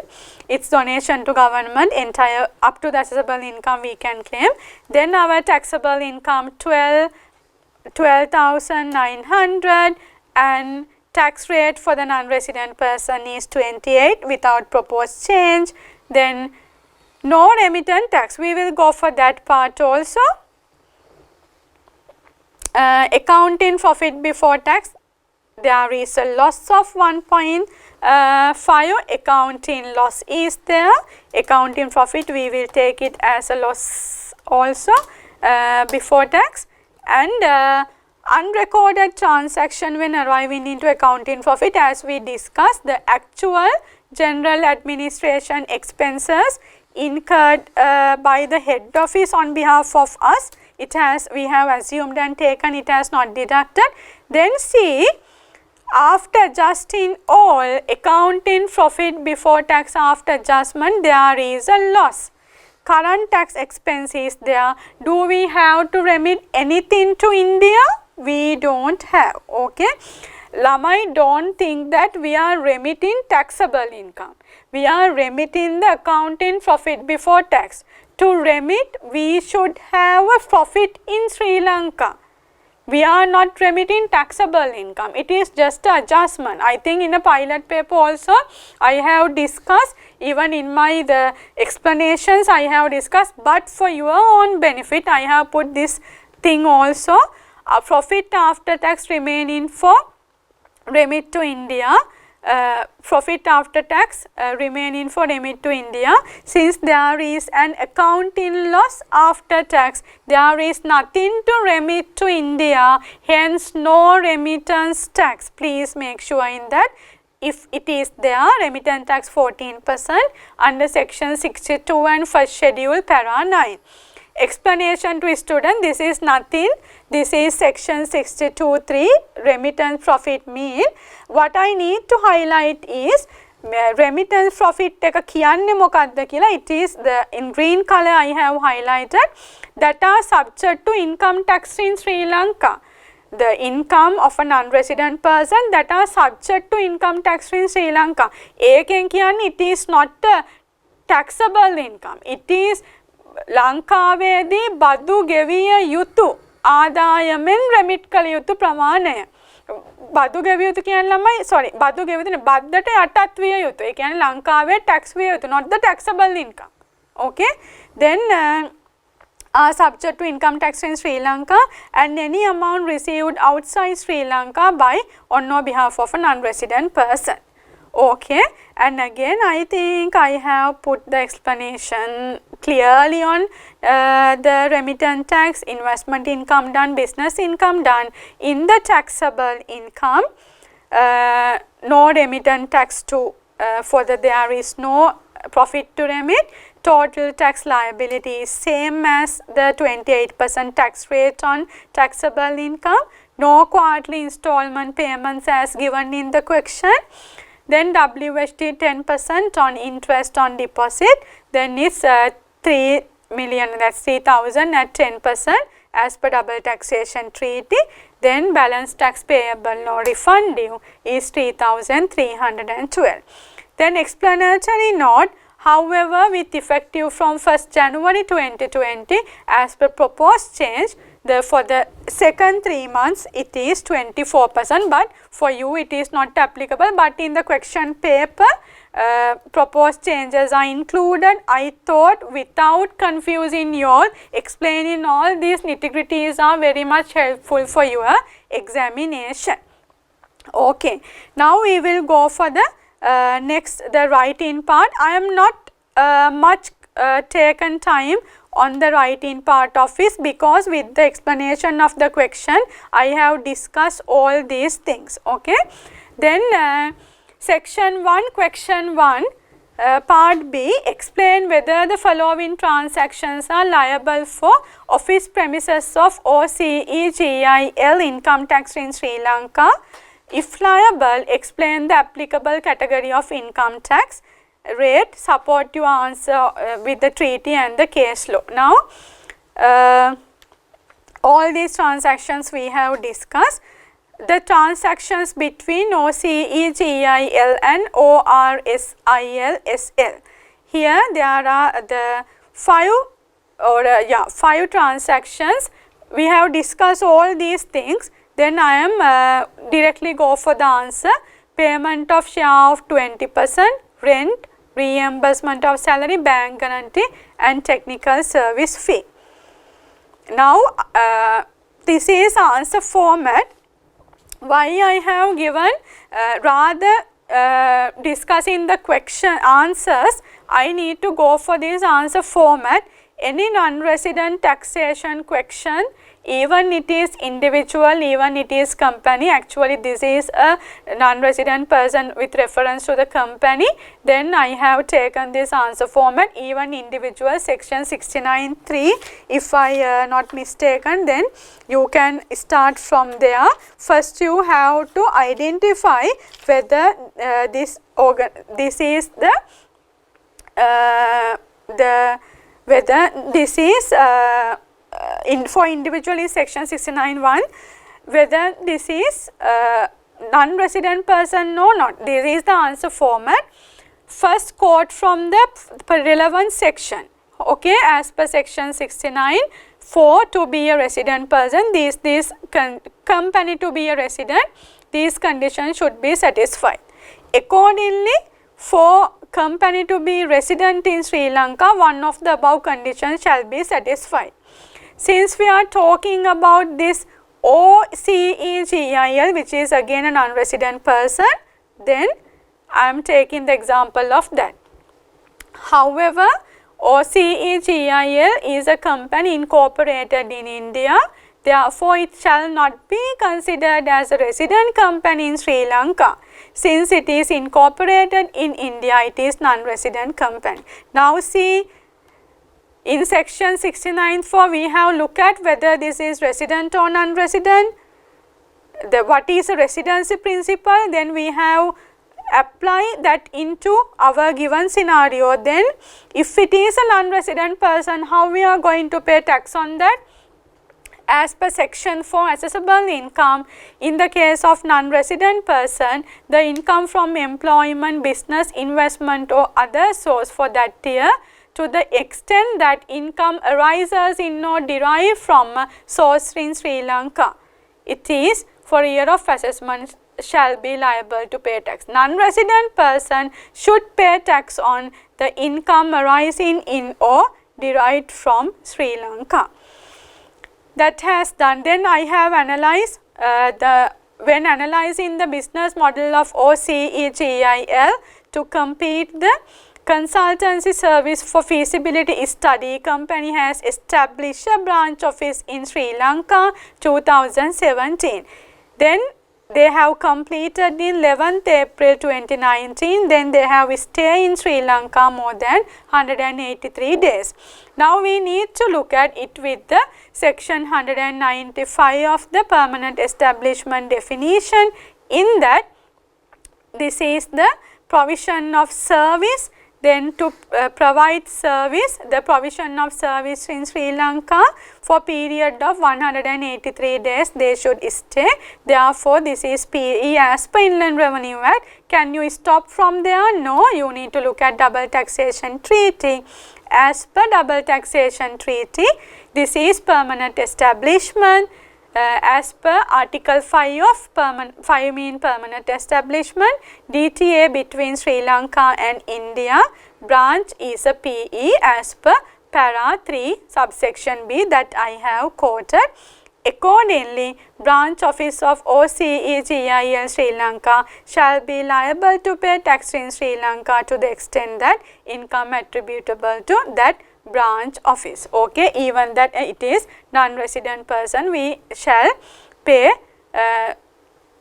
it's donation to government, entire up to the assessable income we can claim. Then our taxable income 12,900, and tax rate for the non-resident person is 28 without proposed change. Then no remittent tax, we will go for that part also. Accounting profit before tax, there is a loss of 1.5, accounting loss is there. Accounting profit, we will take it as a loss also before tax. And unrecorded transaction when arriving into accounting profit, as we discussed, the actual general administration expenses incurred by the head office on behalf of us it has, we have assumed and taken, it has not deducted. Then C, after adjusting all accounting profit before tax after adjustment, there is a loss. Current tax expense is there. Do we have to remit anything to India? We don't have. Okay. Lamai, don't think that we are remitting taxable income. We are remitting the accounting profit before tax. To remit, we should have a profit in Sri Lanka. We are not remitting taxable income. It is just an adjustment. I think in a pilot paper also I have discussed, even in my the explanations I have discussed, but for your own benefit I have put this thing also. Profit after tax remaining for remit to India, profit after tax remaining for remit to India. Since there is an accounting loss after tax, there is nothing to remit to India, hence no remittance tax. Please make sure in that. If it is there, remittance tax 14% under section 62 and first schedule para 9. Explanation to student, this is nothing, this is section 62(3) remittance profit mean. What I need to highlight is remittance profit එක කියන්නේ මොකක්ද කියලා. It is the in green color I have highlighted that are subject to income tax in Sri Lanka. The income of a non-resident person that are subject to income tax in Sri Lanka. ඒකෙන් කියන්නේ it is not a taxable income. It is ලංකාවේදී බදු ගෙවිය යුතු ආදායමෙන් රෙමිට් කළ යුතු ප්‍රමාණය. බදු ගෙවිය යුතු කියන්නේ ළමයි බදු ගෙවිය යුතු බද්දට යටත් විය යුතු. ඒ කියන්නේ ලංකාවේ tax විය යුතු, not the taxable income. Okay, then are subject to income tax in Sri Lanka and any amount received outside Sri Lanka by on or behalf of a non-resident person. Okay, and again I think I have put the explanation clearly on the remittance tax, investment income done, business income done. In the taxable income, no remittance tax to for the there is no profit to remit. Total tax liability is same as the 28% tax rate on taxable income. No quarterly installment payments as given in the question. Then WHT 10% on interest on deposit. Then it's 3 million, that's 3,000 at 10% as per double taxation treaty. Then balance tax payable no refund due is 3,312. Then explanatory note, however, with effective from 1st January 2020 as per proposed change, for the second 3 months it is 24%, but for you it is not applicable, but in the question paper proposed changes are included. I thought without confusing you all, explaining all these nitty-gritties are very much helpful for your examination. Okay, now we will go for the next, the writing part. I am not much taken time on the writing part of this, because with the explanation of the question I have discussed all these things. Okay, then section 1 question 1 part B, explain whether the following transactions are liable for office premises of OCEGIL income tax in Sri Lanka. If liable, explain the applicable category of income tax rate. Support your answer with the treaty and the case law. Now all these transactions we have discussed. The transactions between OCEGIL and ORSIL-SL. Here there are the 5 transactions. We have discussed all these things. Then I am directly go for the answer. Payment of share of 20%, rent, reimbursement of salary, bank guarantee and technical service fee. Now this is answer format. Why I have given rather discussing the question answers, I need to go for this answer format. Any non-resident taxation question even it is individual, even it is company, actually this is a non-resident person with reference to the company, then I have taken this answer format, even individual, section 69(3), if I not mistaken, then you can start from there. First you have to identify whether this is whether this is for individual is section 69(1), whether this is non-resident person or not. This is the answer format. First quote from the relevant section, okay, as per section 69, for to be a resident person, this company to be a resident, these conditions should be satisfied. Accordingly, for company to be resident in Sri Lanka, one of the above conditions shall be satisfied. Since we are talking about this OCEGIL, which is again a non-resident person, then I am taking the example of that. However, OCEGIL is a company incorporated in India, therefore it shall not be considered as a resident company in Sri Lanka. Since it is incorporated in India, it is non-resident company. Now see, in section 69(4), we have looked at whether this is resident or non-resident, what is a residency principle, then we have apply that into our given scenario. Then if it is a non-resident person, how we are going to pay tax on that? As per section 4, assessable income, in the case of non-resident person, the income from employment, business, investment or other source for that year, to the extent that income arises in or derived from a source in Sri Lanka, it is for year of assessment shall be liable to pay tax. Non-resident person should pay tax on the income arising in or derived from Sri Lanka. That has done. Then I have analyzed when analyzing the business model of OCEGIL to complete the consultancy service for feasibility study, company has established a branch office in Sri Lanka 2017. Then they have completed in 11th April 2019, then they have stayed in Sri Lanka more than 183 days. Now we need to look at it with the section 195 of the permanent establishment definition. In that, this is the provision of service. Then to provide service, the provision of service in Sri Lanka for period of 183 days they should stay. Therefore, this is PE as per Inland Revenue Act. Can you stop from there? No, you need to look at double taxation treaty. As per double taxation treaty, this is permanent establishment. As per article 5 of permanent establishment, DTA between Sri Lanka and India, branch is a PE as per para 3 subsection B that I have quoted. Accordingly, branch office of OCEGIL Sri Lanka shall be liable to pay tax in Sri Lanka to the extent that income attributable to that branch office. Okay, even that it is non-resident person, we shall pay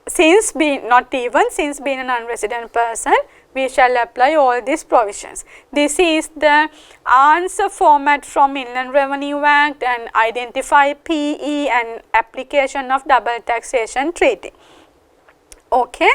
since being a non-resident person, we shall apply all these provisions. This is the answer format from Inland Revenue Act and identify PE and application of double taxation treaty. Okay,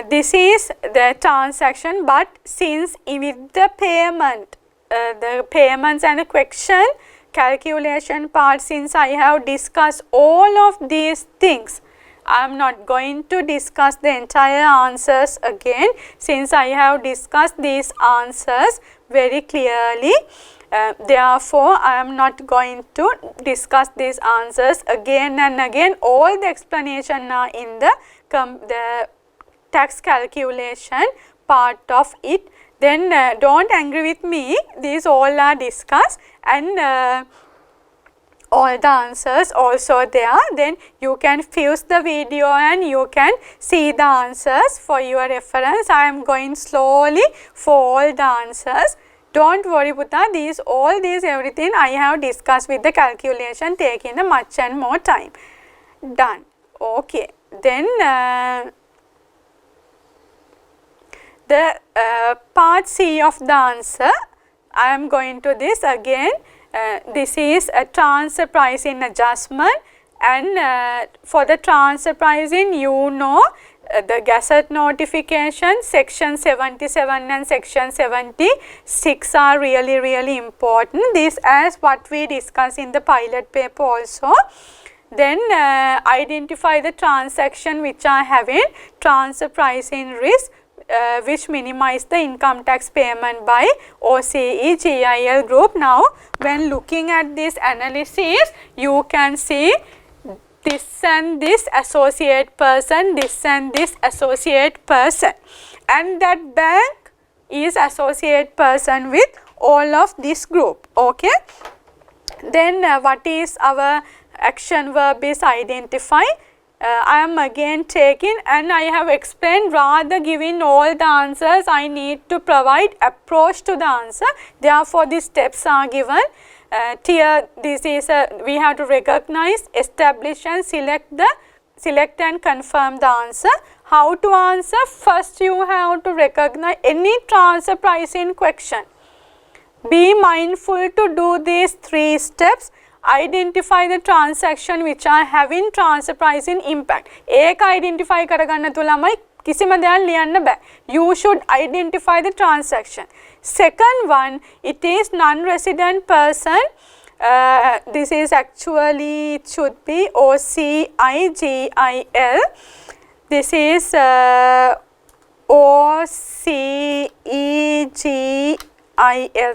this is the transaction, but since with the payment, the payments and the question calculation part, since I have discussed all of these things, I am not going to discuss the entire answers again, since I have discussed these answers very clearly. Therefore, I am not going to discuss these answers again and again. All the explanation are in the tax calculation part of it. Then don't angry with me, these all are discussed and all the answers also there. Then you can fuse the video and you can see the answers for your reference. I am going slowly for all the answers. Don't worry Puta, all these everything I have discussed with the calculation, taking a much and more time. Done. Okay. Then the part C of the answer, I am going to this again. This is a transfer pricing adjustment, and for the transfer pricing, you know, the Gazette notification section 77 and section 76 are really important. This as what we discussed in the pilot paper also. Then identify the transaction which are having transfer pricing risk, which minimize the income tax payment by OCE GIL group. Now when looking at this analysis, you can see this and this associate person, this and this associate person, and that bank is associate person with all of this group. Okay. Then what is our action verb is identify. I am again taking, and I have explained, rather giving all the answers, I need to provide approach to the answer. Therefore, the steps are given. Here this is we have to recognize, establish and select and confirm the answer. How to answer? First you have to recognize any transfer pricing question. Be mindful to do these 3 steps. Identify the transaction which are having transfer pricing impact. Ek identify karaganna thulamai kisima deyak liyanna ba. You should identify the transaction. Second one, it is non-resident person. This is actually, it should be OCIGIL. This is OCEGIL,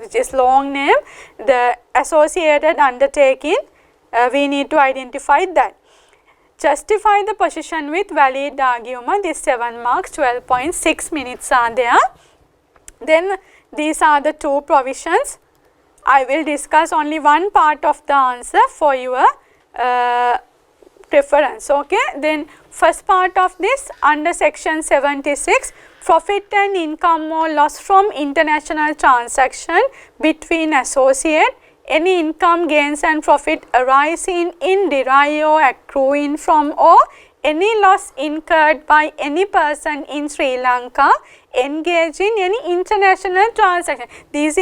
which is long name. The associated undertaking, we need to identify that. Justify the position with valid argument. This 7 marks, 12.6 minutes are there. Then these are the 2 provisions. I will discuss only one part of the answer for your preference. Okay. Then first part of this, under section 76, profit and income or loss from international transaction between associate. Any income, gains and profit arising in, derive or accruing from, or any loss incurred by any person in Sri Lanka engaged in any international transaction. These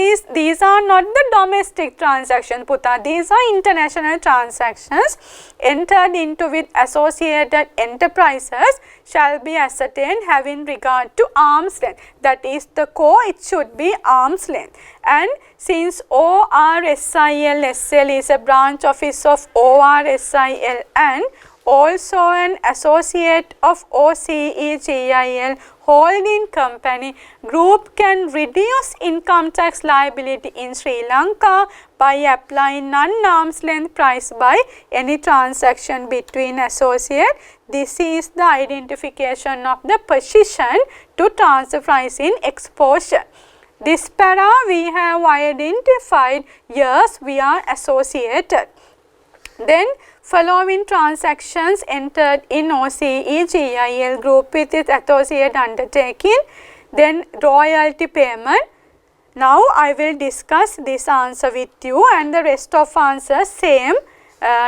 are not the domestic transaction, Puta. These are international transactions entered into with associated enterprises shall be ascertained having regard to arm's length. That is the core, it should be arm's length. And since ORSIL SL is a branch office of ORSIL and also an associate of OCEGIL holding company, group can reduce income tax liability in Sri Lanka by applying non-arm's length price by any transaction between associate. This is the identification of the position to transfer pricing exposure. This para we have identified years we are associated. Then following transactions entered in OCEGIL group with its associate undertaking. Then royalty payment. Now I will discuss this answer with you, and the rest of answers same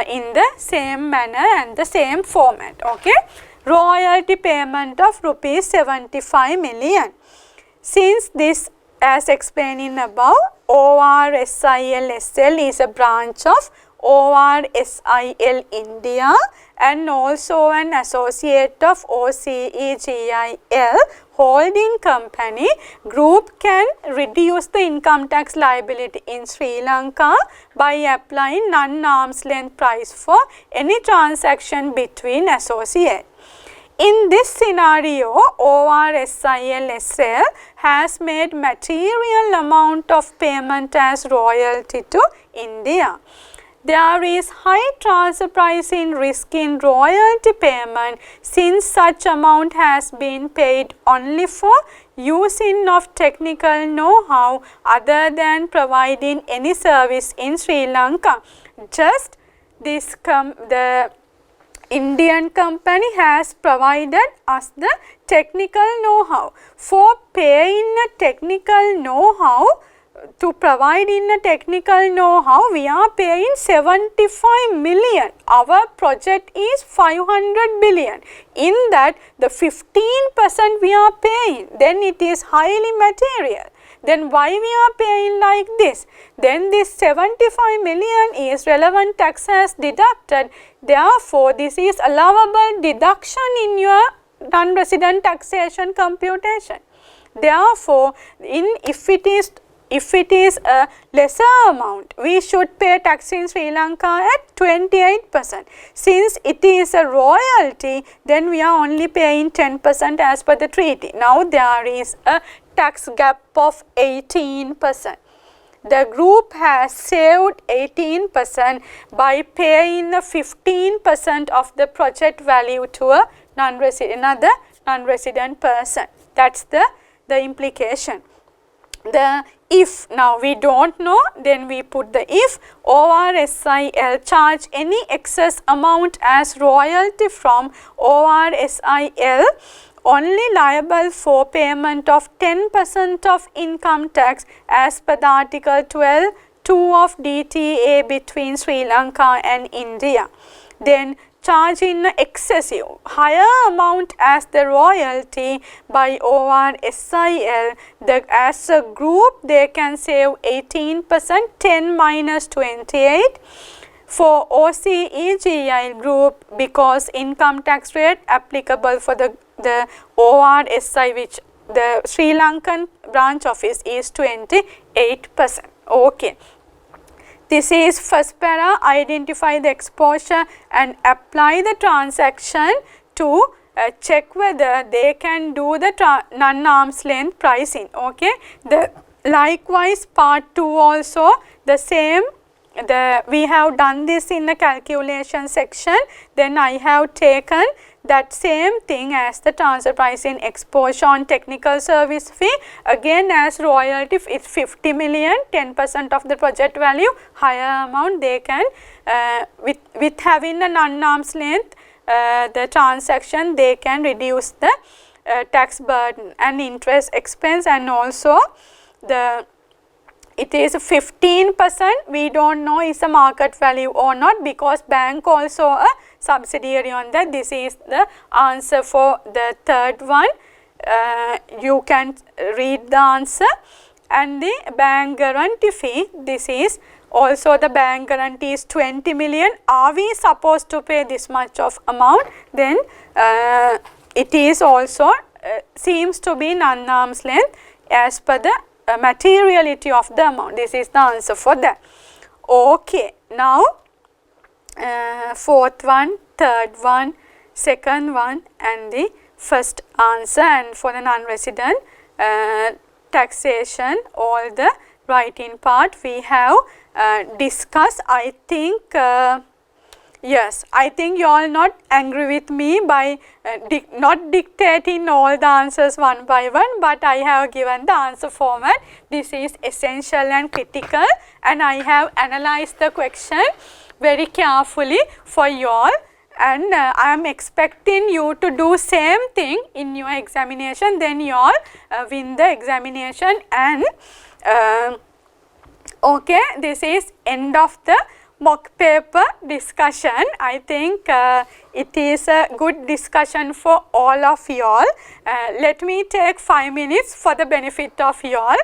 in the same manner and the same format. Okay. Royalty payment of rupees 75 million. Since this, as explained in above, ORSIL SL is a branch of ORSIL India and also an associate of OCEGIL holding company, group can reduce the income tax liability in Sri Lanka by applying non-arm's length price for any transaction between associates. In this scenario, ORSIL SL has made material amount of payment as royalty to India. There is high transfer pricing risk in royalty payment since such amount has been paid only for using of technical know-how other than providing any service in Sri Lanka. Just this the Indian company has provided us the technical know-how. For paying a technical know-how, to provide in a technical know-how, we are paying 75 million. Our project is 500 billion. In that, the 15% we are paying, then it is highly material. Then why we are paying like this? Then this 75 million is relevant tax as deducted. Therefore, this is allowable deduction in your non-resident taxation computation. Therefore, if it is a lesser amount, we should pay tax in Sri Lanka at 28%. Since it is a royalty, then we are only paying 10% as per the treaty. Now there is a tax gap of 18%. The group has saved 18% by paying 15% of the project value to a another non-resident person. That's the implication. The if, now we don't know, then we put the if ORSIL charge any excess amount as royalty from ORSIL only liable for payment of 10% of income tax as per the Article 12(2) of DTA between Sri Lanka and India. Then charging excessive higher amount as the royalty by ORSIL, as a group they can save 18%, 10 minus 28. For OCEGIL group, because income tax rate applicable for the ORSI, which the Sri Lankan branch office, is 28%. Okay. This is first para, identify the exposure and apply the transaction to check whether they can do the non-arm's length pricing. Okay. Likewise part 2 also the same. We have done this in the calculation section. Then I have taken that same thing as the transfer pricing exposure on technical service fee. Again, as royalty, it's 50 million, 10% of the project value, higher amount they can, with having a non-arm's length, the transaction, they can reduce the tax burden and interest expense, and also it is 15%, we don't know is a market value or not, because bank also a subsidiary on that. This is the answer for the third one. You can read the answer. And the bank guarantee fee, this is also the bank guarantee is 20 million. Are we supposed to pay this much of amount? Then it is also seems to be non-arm's length as per the materiality of the amount. This is the answer for that. Okay, now fourth one, third one, second one, and the first answer. And for the non-resident taxation, all the writing part we have discussed. I think yes, I think you all not angry with me by not dictating all the answers one by one, but I have given the answer format. This is essential and critical, and I have analyzed the question very carefully for you all, and I am expecting you to do same thing in your examination. Then you all win the examination. And okay, this is end of the mock paper discussion. I think it is a good discussion for all of you all. Let me take 5 minutes for the benefit of you all.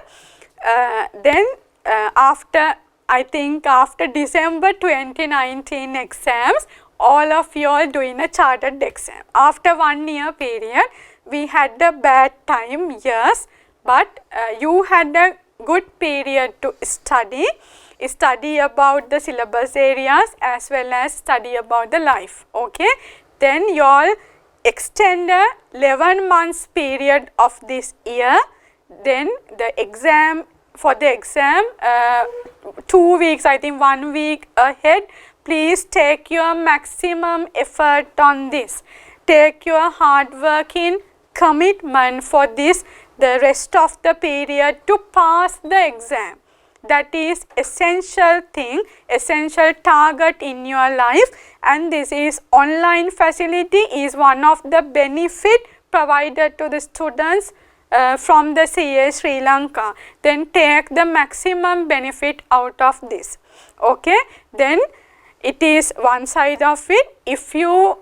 Then after, I think after December 2019 exams, all of you are doing a chartered exam. After 1 year period, we had a bad time, yes, but you had a good period to study about the syllabus areas as well as study about the life. Okay, then you all extend a 11 months period of this year. Then the exam, for the exam 2 weeks, I think 1 week ahead, please take your maximum effort on this. Take your hard working commitment for this, the rest of the period, to pass the exam. That is essential thing, essential target in your life, and this is online facility is one of the benefit provided to the students from the CA Sri Lanka, then take the maximum benefit out of this. Okay, then it is one side of it. If you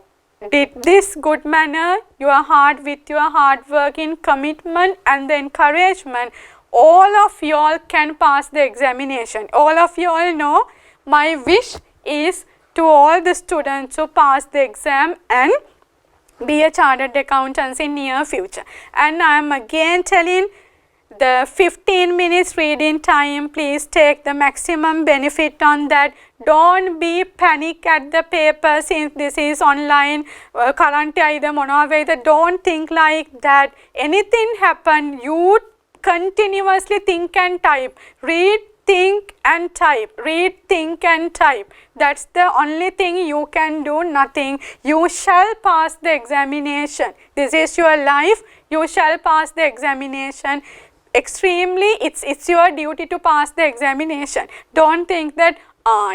did this good manner, your heart, with your hard work in commitment and the encouragement, all of you all can pass the examination. All of you all know my wish is to all the students to pass the exam and be a chartered accountant in near future. And I am again telling, the 15 minutes reading time, please take the maximum benefit on that. Don't be panic at the paper since this is online, current either mono. Don't think like that. Anything happen, you continuously think and type. Read, think and type. Read, think and type. That's the only thing you can do, nothing. You shall pass the examination. This is your life. You shall pass the examination. Extremely, it's your duty to pass the examination. Don't think that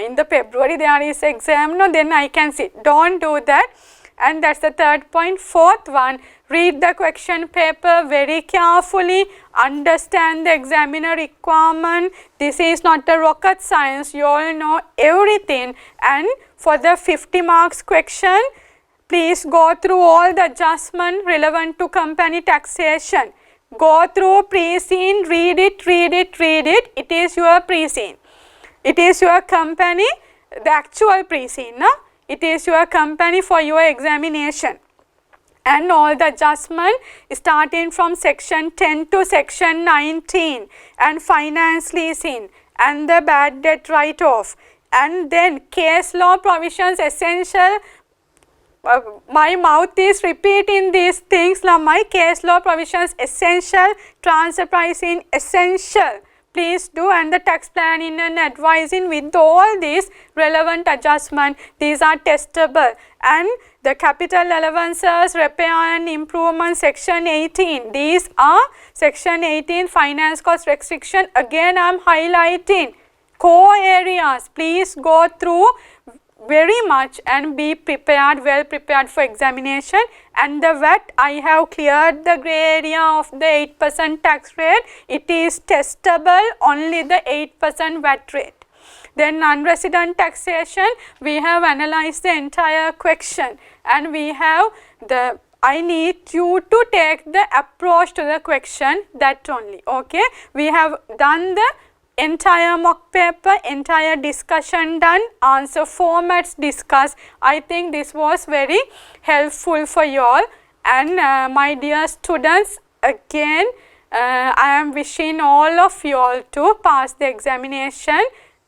in the February there is exam, no, then I can sit. Don't do that. And that's the third point. Fourth one, read the question paper very carefully, understand the examiner requirement. This is not a rocket science, you all know everything. And for the 50 marks question, please go through all the adjustment relevant to company taxation. Go through pre-scene, read it, read it, read it. It is your pre-scene. It is your company, the actual pre-scene, no? It is your company for your examination. And all the adjustment starting from section 10 to section 19 and finance leasing and the bad debt write-off and then case law provisions essential. My mouth is repeating these things. My case law provisions essential, transfer pricing essential. Please do, and the tax planning and advising with all these relevant adjustment, these are testable. And the capital allowances, repair and improvement section 18, these are section 18 finance cost restriction. Again I am highlighting core areas. Please go through very much and be prepared, well prepared for examination. And the VAT, I have cleared the grey area of the 8% tax rate. It is testable, only the 8% VAT rate. Then non-resident taxation, we have analyzed the entire question and we have the, I need you to take the approach to the question, that only. Okay, we have done the entire mock paper, entire discussion done, answer formats discussed. I think this was very helpful for you all. And my dear students, again I am wishing all of you all to pass the examination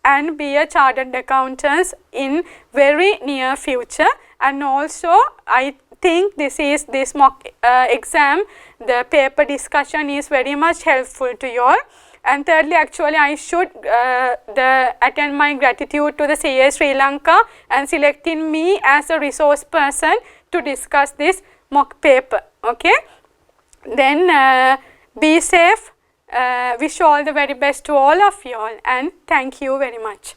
and be a chartered accountants in very near future. And also I think this mock exam, the paper discussion is very much helpful to you all. And thirdly, actually I should attend my gratitude to the CA Sri Lanka and selecting me as a resource person to discuss this mock paper. Okay, then be safe, wish all the very best to all of you all, and thank you very much.